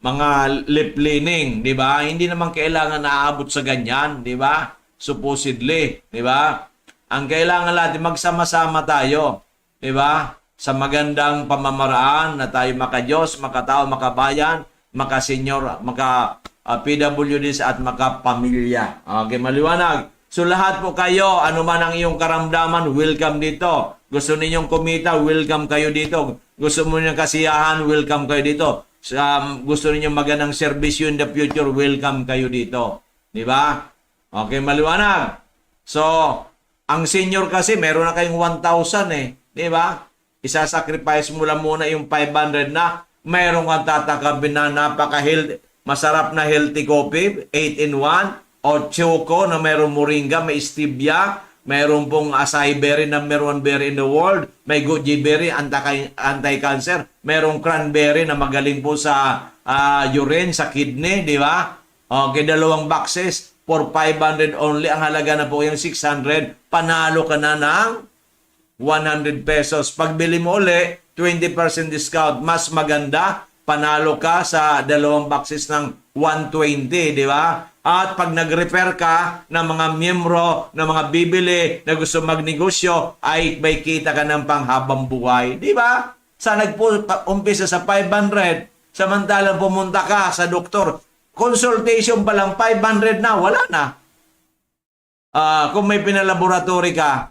mga lip-leaning. Diba? Hindi naman kailangan naaabot sa ganyan. Diba? Supposedly. Diba? Ang kailangan natin, magsama-sama tayo. Diba? Sa magandang pamamaraan na tayo maka-Diyos, makatao, makabayan, maka-senior, maka-PWDs at maka-pamilya. Okay, maliwanag. So lahat po kayo, ano man ang iyong karamdaman, welcome dito. Gusto ninyong kumita, welcome kayo dito. Gusto mo ninyong kasiyahan, welcome kayo dito. Gusto ninyong magandang serbisyo in the future, welcome kayo dito. Di ba? Okay, maliwanag. So, ang senior kasi, meron na kayong 1,000 eh. Di ba? Isasacrifice mo lang muna yung 500 na mayroon kang tatakabin na napaka-healthy, masarap na healthy coffee, 8-in-1, o choco na mayroong moringa, may stevia, mayroon pong acai berry na mayroon berry in the world, may goji berry, anti-cancer, mayroong cranberry na magaling po sa urine, sa kidney, di ba? Okay, 2 boxes for 500 only. Ang halaga na po yung 600, panalo ka na ng 100 pesos. Pagbili mo uli, 20% discount. Mas maganda, panalo ka sa 2 boxes ng 120, di ba? At pag nag-refer ka ng mga miyembro, ng mga bibili na gusto magnegosyo, ay may kita ka ng panghabang buhay. Di ba? Sa nag-umpisa sa 500, samantalang pumunta ka sa doktor, consultation pa lang 500 na, wala na. Kung may pinalaboratory ka,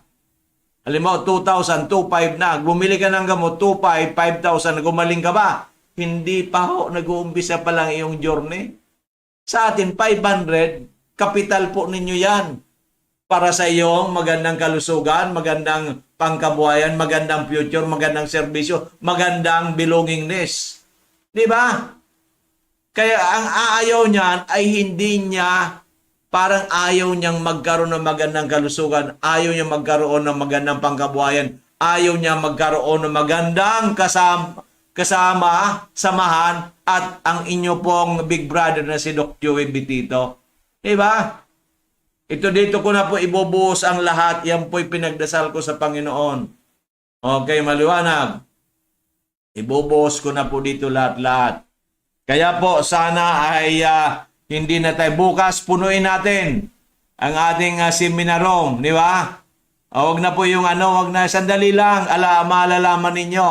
halimbawa, 2,000, 2,500 na. Bumili ka ng gamot, 2,500, 5,000. Gumaling ka ba? Hindi pa ho. Nag-uumpisa pa lang iyong journey. Sa atin, 500, kapital po ninyo yan. Para sa iyong magandang kalusugan, magandang pangkabuhayan, magandang future, magandang serbisyo, magandang belongingness. Di ba? Kaya ang aayaw niyan ay hindi niya parang ayaw niyang magkaroon ng magandang kalusugan, ayaw niya magkaroon ng magandang pangkabuhayan, ayaw niya magkaroon ng magandang kasama, samahan, at ang inyo pong big brother na si Doc Joey Bitito. Diba? Ito dito ko na po ibubuhos ang lahat. Yan po'y pinagdasal ko sa Panginoon. Okay, maliwanag. Ibubuhos ko na po dito lahat-lahat. Kaya po, sana ay hindi na tayo bukas, punuin natin ang ating seminarong, di ba? Huwag na po yung huwag na, sandali lang, malalaman ninyo.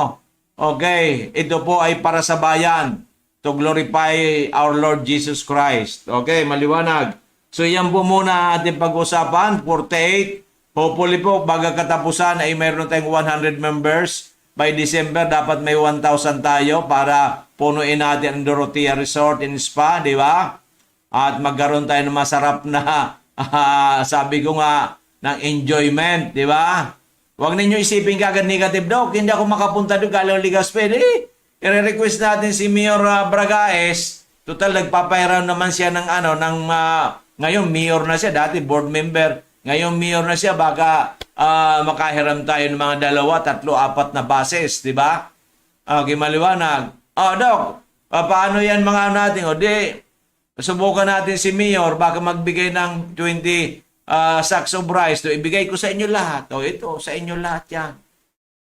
Okay, ito po ay para sa bayan, to glorify our Lord Jesus Christ. Okay, maliwanag. So yan po muna ating pag-usapan, 48. Hopefully po, baga katapusan ay mayroon tayong 100 members. By December, dapat may 1,000 tayo para punuin natin ang Dorotea Resort and Spa, di ba? At magkaroon tayo ng masarap na, sabi ko nga, ng enjoyment, di ba? Huwag ninyo isipin kagad negative, Doc, hindi ako makapunta doon, Galaw Ligaspen. I-request natin si Mayor Bragaes. Total, nagpapahiraw naman siya ng ngayon, Mayor na siya, dati board member. Ngayon, Mayor na siya, baka makahiram tayo ng mga 2, 3, 4 na buses, di ba? Okay, maliwanag. Doc, paano yan mga natin? Subukan natin si Mayor, baka magbigay ng 20 sacks of rice. Ibigay ko sa inyo lahat. Ito, sa inyo lahat yan.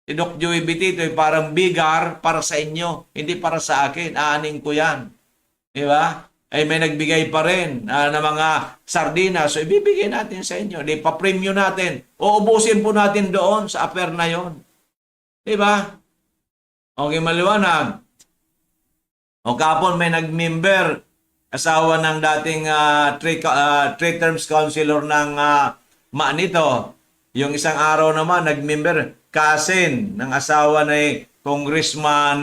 Si Doc Joey Bitito ay parang bigar para sa inyo, hindi para sa akin. Aanin ko yan. Di ba? Ay may nagbigay pa rin na mga sardinas. So, ibibigay natin sa inyo. Di pa-premium natin. Uubusin po natin doon sa affair na yon. Di ba? Okay, maliwanag. O kapon may nag-member, asawa ng dating 3 terms councilor ng Manito. Yung isang araw naman, nag-member, cousin ng asawa ni congressman,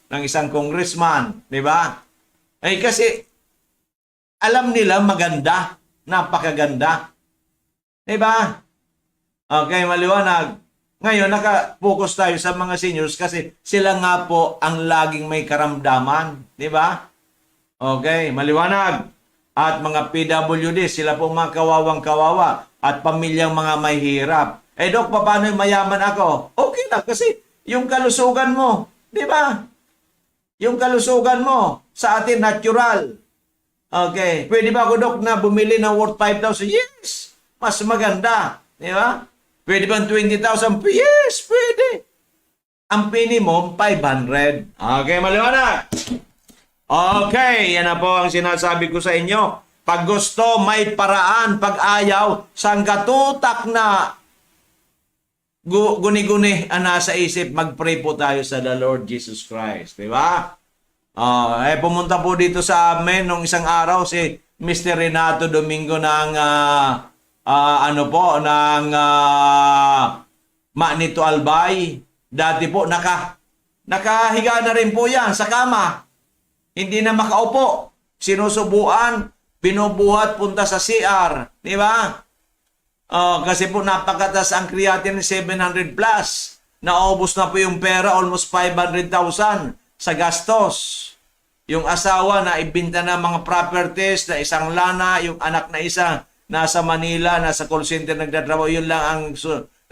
ng isang congressman. Di ba? Kasi alam nila maganda. Napakaganda. Diba? Okay, maliwanag. Ngayon, naka-focus tayo sa mga seniors kasi sila nga po ang laging may karamdaman. Diba? Okay, maliwanag. At mga PWD, sila po mga kawawang-kawawa at pamilyang mga may hirap. Eh, Dok, paano yung mayaman ako? Okay lang kasi yung kalusugan mo. Diba? Yung kalusugan mo sa atin natural. Okay. Pwede ba ako, Dok, na bumili ng worth 5,000? Yes! Mas maganda. Di ba? Pwede ba 20,000? Yes! Pwede. Ang minimum, 500. Okay, maliwanag. Okay, yan na po ang sinasabi ko sa inyo. Pag gusto, may paraan. Pag ayaw, sanggatutak na guni-guni ang nasa isip, mag-pray po tayo sa the Lord Jesus Christ. Di ba? Pumunta po dito sa amin nung isang araw si Mr. Renato Domingo ng Manito Albay. Dati po nakahiga na rin po yan sa kama. Hindi na makaupo. Sinusubuan, binubuhat punta sa CR. Di ba? Kasi po napakatas ang creatinine 700 plus. Naubos na po yung pera, almost 500,000 sa gastos. Yung asawa na ibinta na mga properties na isang lana, yung anak na isa nasa Manila, nasa call center nagdatrabaho, yun lang ang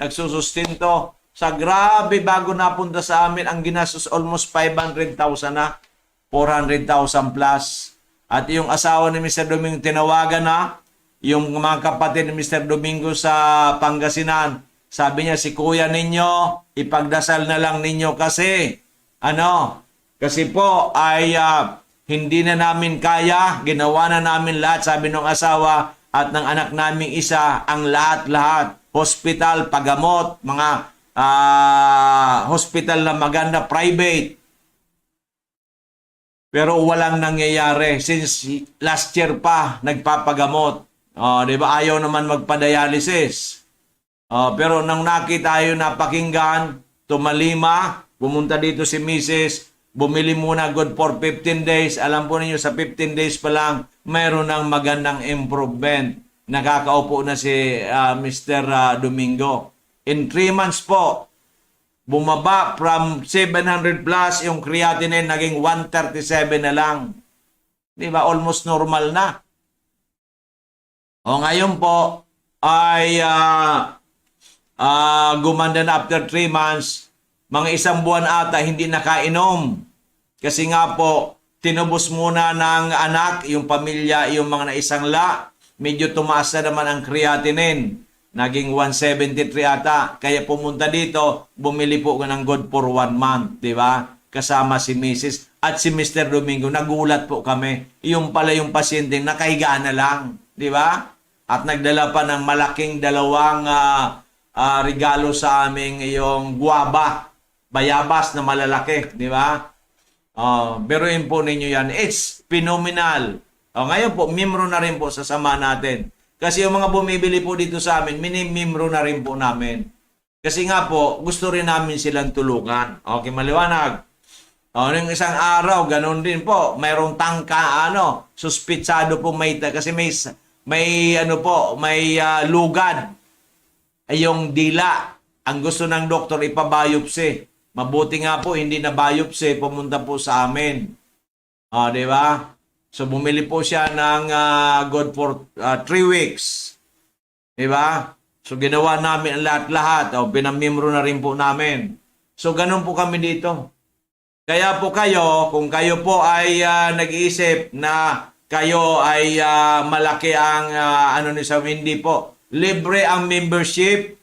nagsusustinto. Sa grabe, bago napunta sa amin, ang ginastos almost 500,000 na, 400,000 plus. At yung asawa ni Mr. Domingo, tinawagan na, yung mga kapatid ni Mr. Domingo sa Pangasinan, sabi niya, si kuya ninyo, ipagdasal na lang ninyo kasi, kasi po ay hindi na namin kaya, ginawa na namin lahat, sabi ng asawa at ng anak naming isa, ang lahat-lahat, hospital, pagamot, mga hospital na maganda, private. Pero walang nangyayari since last year pa nagpapagamot. Di ba? Ayaw naman magpa-dialysis. Pero nang nakita tayo napakinggan, tumalima, pumunta dito si Mrs., bumili muna good for 15 days. Alam po ninyo, sa 15 days pa lang, mayroon ng magandang improvement. Nakakaupo na si Mr. Domingo. In 3 months po, bumaba from 700 plus, yung creatinine naging 137 na lang. Di ba? Almost normal na. Ngayon po, ay gumanda na after 3 months, mga 1 buwan ata hindi nakainom. Kasi nga po, tinubos muna ng anak, yung pamilya, yung mga naisangla. Medyo tumaas na naman ang creatinine. Naging 173 ata. Kaya pumunta dito, bumili po ng good for 1 month. Di ba? Kasama si Mrs. at si Mr. Domingo. Nagulat po kami. Yung pala yung pasyente, nakahiga na lang. Di ba? At nagdala pa ng malaking 2 regalo sa aming yung guava. Bayabas na malalaki, di ba? Biruin po ninyo yan. It's phenomenal. Ngayon po, miyembro na rin po sa sama natin. Kasi yung mga bumibili po dito sa amin, minimembro na rin po namin. Kasi nga po, gusto rin namin silang tulungan. Okay, maliwanag. Yung isang araw, ganun din po. Mayroong tangka, suspitsado po kasi may lugad. Ay yung dila. Ang gusto ng doktor ipabiopsy. Mabuti nga po, hindi na biopsy, pumunta po sa amin. Di ba? So, bumili po siya ng good for 3 weeks. Di ba? So, ginawa namin ang lahat-lahat. Pinamimro na rin po namin. So, ganun po kami dito. Kaya po kayo, kung kayo po ay nag-iisip na kayo ay malaki ang hindi po. Libre ang membership.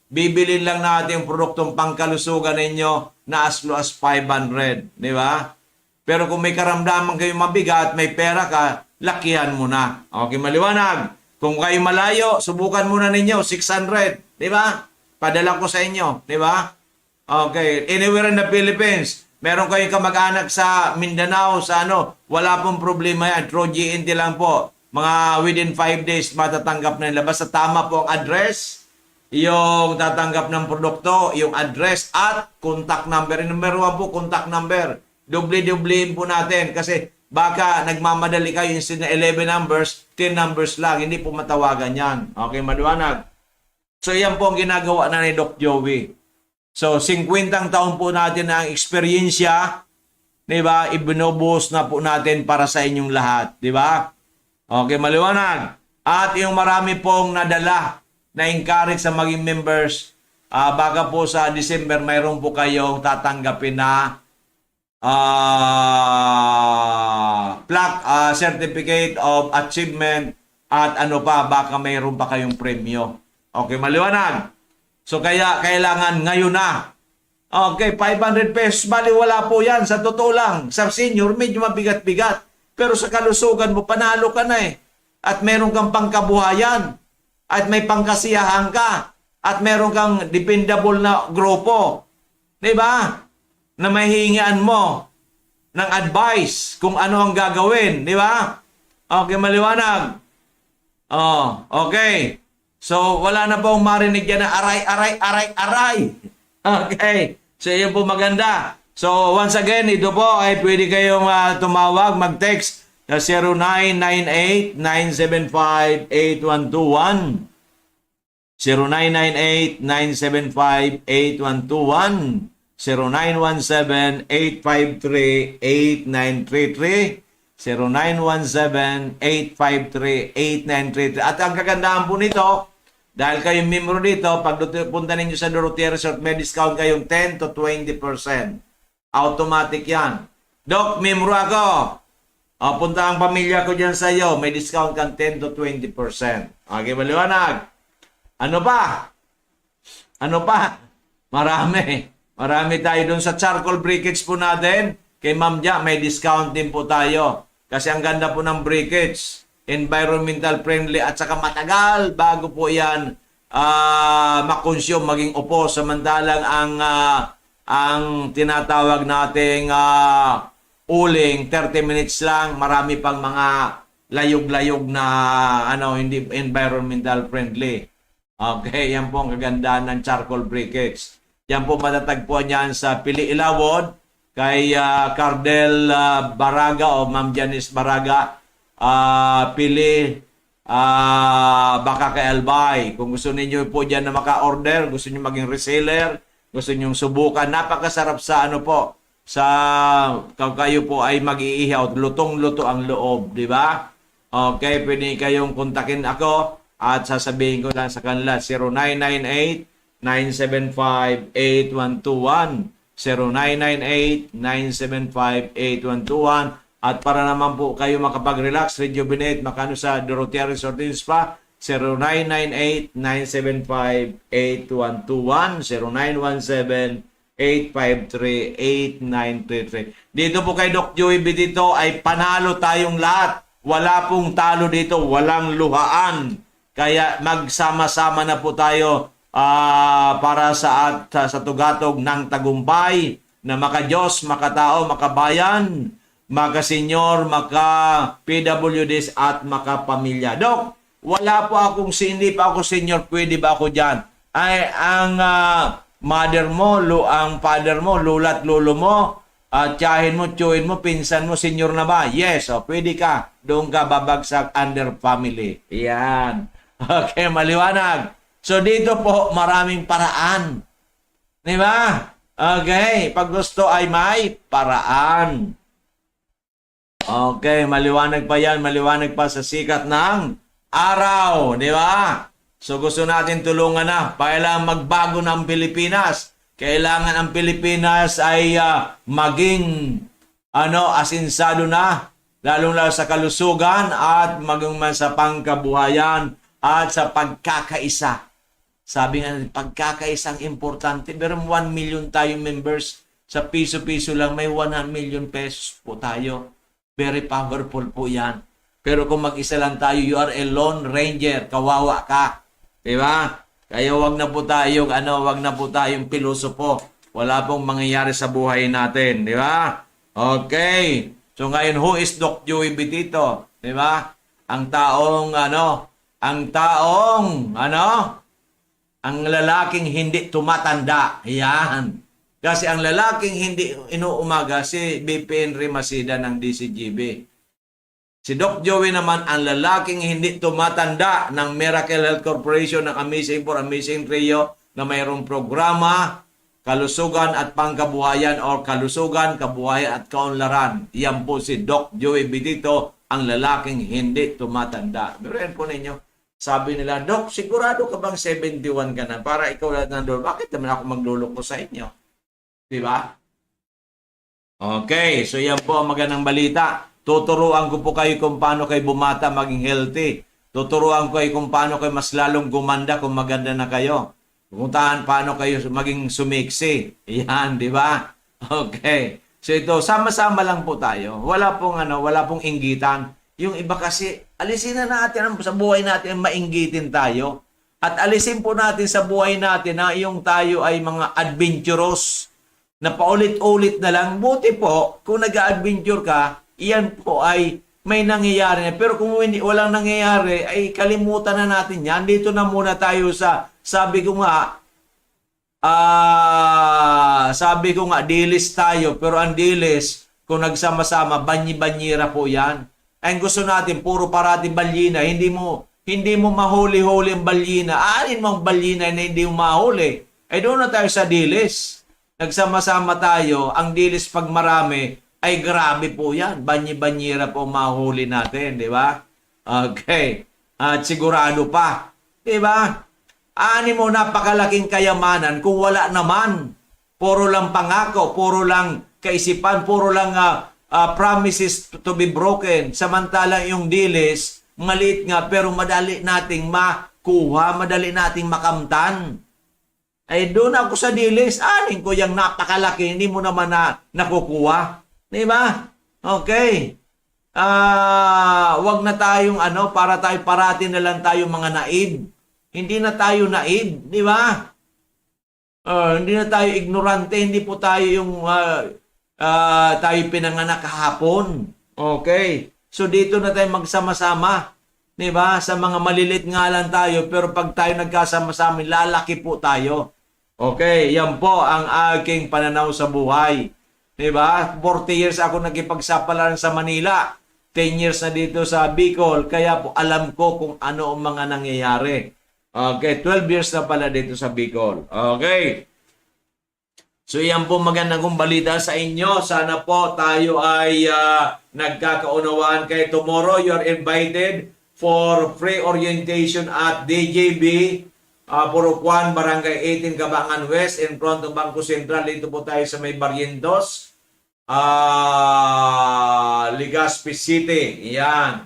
Bibilin lang natin yung produktong pangkalusugan ninyo na as low as 500. Di ba? Pero kung may karamdaman kayo mabigat, may pera ka, lakihan mo na. Okay, maliwanag. Kung kayo malayo, subukan muna ninyo, 600. Di ba? Padala ko sa inyo. Di ba? Okay. Anywhere in the Philippines, meron kayong kamag-anak sa Mindanao, sa wala pong problema yan. Through GNT lang po. Mga within 5 days, matatanggap na nila. Basta tama po ang address, yung tatanggap ng produkto, yung address at contact number. Number 1 po, contact number. Doble-doblein po natin kasi baka nagmamadali kayo instead na 11 numbers, 10 numbers lang. Hindi po matawagan yan. Okay, maliwanag. So, yan po ang ginagawa na ni Doc Joey. So, 50 taon po natin ang eksperyensya, di ba? Ibinubuhos na po natin para sa inyong lahat, di ba? Okay, maliwanag. At yung marami pong nadala na encourage sa maging members, baka po sa December mayroon po kayong tatanggapin na plaque, certificate of achievement at ano pa, baka mayroon pa kayong premyo. Okay, maliwanag. So kaya kailangan ngayon na. Okay, 500 pesos, bali wala po yan. Sa totoo lang, sa senior medyo mabigat-bigat. Pero sa kalusugan mo, panalo ka na eh. At meron kang pangkabuhayan. At may pangkasiyahan ka. At meron kang dependable na grupo. Diba? Na mahihingian mo ng advice kung ano ang gagawin. Diba? Okay, maliwanag. Oh, okay. So, wala na pong marinig yan na aray. Okay. So, yun po maganda. So, once again, ito po ay pwede kayong tumawag, mag-text sa 0998-975-8121. 0998-975-8121. 0917-853-8933. 0917-853-8933. At ang kagandahan po nito, dahil kayong membro dito, pag punta ninyo sa Dorotea Resort, may discount kayong 10 to 20%. Automatic yan. Doc, membro ako. Punta ang pamilya ko dyan sa iyo, may discount kang 10 to 20%. Okay, maliwanag. Ano pa? Ano pa? Marami. Marami tayo dun sa charcoal briquettes po natin. Kay Ma'am Ja, may discount din po tayo. Kasi ang ganda po ng briquettes. Environmental friendly at saka matagal bago po yan makonsume, maging upo. Samantalang ang tinatawag nating uling, 30 minutes lang. Marami pang mga layog-layog na hindi environmental friendly. Okay, yan po ang kagandahan ng charcoal briquettes. Yan po matatagpuan yan sa Pili Ilawod kay Cardel Baraga o Ma'am Janice Baraga. Pili baka kay Albay. Kung gusto ninyo po dyan na maka-order, gusto niyo maging reseller, gusto niyo subukan, napakasarap sa sa kayo po ay mag-iihaw, lutong-luto ang loob, di ba? Okay, pwede kayong kontakin ako at sasabihin ko lang sa kanila 0998-975-8121. 0998-975-8121. At para naman po kayo makapag-relax, rejuvenate, makano sa Dorotea Resort and Spa, 0998-975-8121, 0917-853-8933. Dito po kay Doc Joey B dito ay panalo tayong lahat. Wala pong talo dito, walang luhaan. Kaya magsama-sama na po tayo para sa tugatog ng tagumpay na maka-Diyos, maka-tao, makabayan, maka-senyor, maka-PWDs at maka-pamilya. Dok, wala po akong hindi pa ako senyor, pwede ba ako dyan? Ay, ang mother mo, ang father mo, lula't lolo mo, tiyahin mo, tiyuhin mo, pinsan mo, senyor na ba? Yes, pwede ka. Doon ka babagsak under family. Yan. Okay, maliwanag. So, dito po, maraming paraan. Di ba? Okay, pag gusto ay may paraan. Okay, maliwanag pa yan, maliwanag pa sa sikat ng araw, di ba? So gusto natin tulungan na, kailangan magbago ng Pilipinas. Kailangan ang Pilipinas ay maging asinsado na, lalong-lalo sa kalusugan at maging man sa pangkabuhayan at sa pagkakaisa. Sabi nga, pagkakaisang importante. Pero 1 million tayong members, sa piso-piso lang may 1 million pesos po tayo. Very powerful po yan. Pero kung mag-isa lang tayo, you are a lone ranger. Kawawa ka. Diba? Kaya wag na po tayong pilosopo. Wala pong mangyayari sa buhay natin. Diba? Okay. So ngayon, who is Doc Joey Bitito? Diba? Ang lalaking hindi tumatanda. Yan. Kasi ang lalaking hindi inuumaga, si BP Henry Masida ng DCGB. Si Doc Joey naman, ang lalaking hindi tumatanda ng Miracle Health Corporation ng Amazing for Amazing Trio na mayroong programa, kalusugan at pangkabuhayan or kalusugan, kabuhayan at kaunlaran. Yan po si Doc Joey Bitito, ang lalaking hindi tumatanda. Biruin po ninyo. Sabi nila, Doc, sigurado ka bang 71 ka na? Para ikaw lahat nandun. Bakit naman ako magluloko sa inyo? Diba? Okay, so yan po ang magandang balita. Tuturuan ko po kayo kung paano kayo bumata maging healthy. Tuturuan ko kayo kung paano kayo mas lalong gumanda kung maganda na kayo. Kung paano kayo maging sumiksi. Yan, di ba? Okay. So ito, sama-sama lang po tayo. Wala pong inggitan. Yung iba kasi, alisin na natin sa buhay natin, mainggitin tayo. At alisin po natin sa buhay natin na yung tayo ay mga adventurous na paulit-ulit na lang. Buti po, kung nag-adventure ka, iyan po ay may nangyayari na. Pero kung walang nangyayari, ay kalimutan na natin yan. Dito na muna tayo sa, sabi ko nga, dilis tayo. Pero ang dilis, kung nagsama-sama, banyi-banyira po yan. Ang gusto natin, puro parati balyina. Hindi mo mahuli-huli ang balyina. Aanin mo ang balyina na hindi mo mahuli. Ay doon na tayo sa dilis. Nagsama-sama tayo. Ang dilis pag marami, ay grabe po yan. Banyi-banyira po mahuli natin, di ba? Okay. At sigurado pa. Di ba? Ani mo napakalaking kayamanan kung wala naman. Puro lang pangako, puro lang kaisipan, puro lang promises to be broken. Samantalang yung dilis, maliit nga pero madali nating makuha, madali nating makamtan. Ay doon ako sa dilis, anin ko yung napakalaki, hindi mo naman nakukuha. Di ba? Okay. Wag na tayong para tayo parati na lang tayo mga naib. Hindi na tayo naib, di ba? Hindi na tayo ignorante, hindi po tayo yung tayo pinanganak kahapon. Okay. So dito na tayo magsama-sama. Di ba? Sa mga malilit nga lang tayo, pero pag tayo nagkasama-sama, lalaki po tayo. Okay, yan po ang aking pananaw sa buhay. Diba? 40 years ako nagipagsapalaran sa Manila. 10 years na dito sa Bicol. Kaya po alam ko kung ano ang mga nangyayari. Okay, 12 years na pala dito sa Bicol. Okay. So yan po magandang balita sa inyo. Sana po tayo ay nagkakaunawaan. Kaya tomorrow you are invited for free orientation at DJB. Purukuan, Barangay 18, Cabangan West, in front of Bangko Sentral. Dito po tayo sa may Barrientos. Legazpi City. Yan.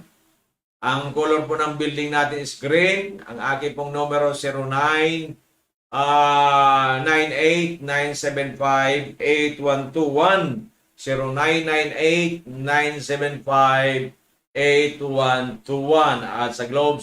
Ang color po ng building natin is green. Ang aking pong numero 0998-975-8121. 0998-975-8121. At sa Globe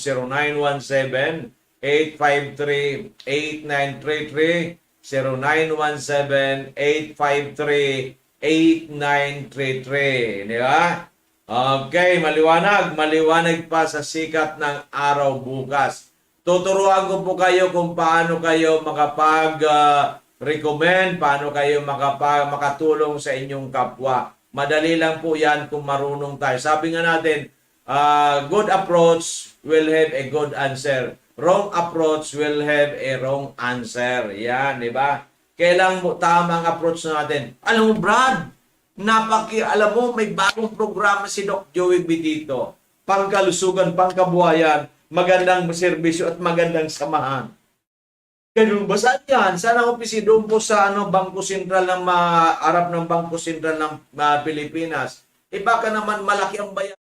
0917-853-8933. 0917-853-8933. Di ba? Okay, maliwanag. Maliwanag pa sa sikat ng araw bukas. Tuturuan ko po kayo kung paano kayo makapag-recommend, paano kayo makatulong sa inyong kapwa. Madali lang po yan kung marunong tayo. Sabi nga natin, good approach will have a good answer. Wrong approach will have a wrong answer. Yan, di ba? Kailang tamang approach natin. Alam mo, Brad, alam mo, may bagong programa si Doc Joey Bitito. Pangkalusugan, pangkabuhayan, magandang serbisyo at magandang samahan. Ganun ba? Saan yan? Saan ang opisina? Doon po sa Bangko Sentral ng harap ng Bangko Sentral ng Pilipinas. Baka naman malaki ang bayan.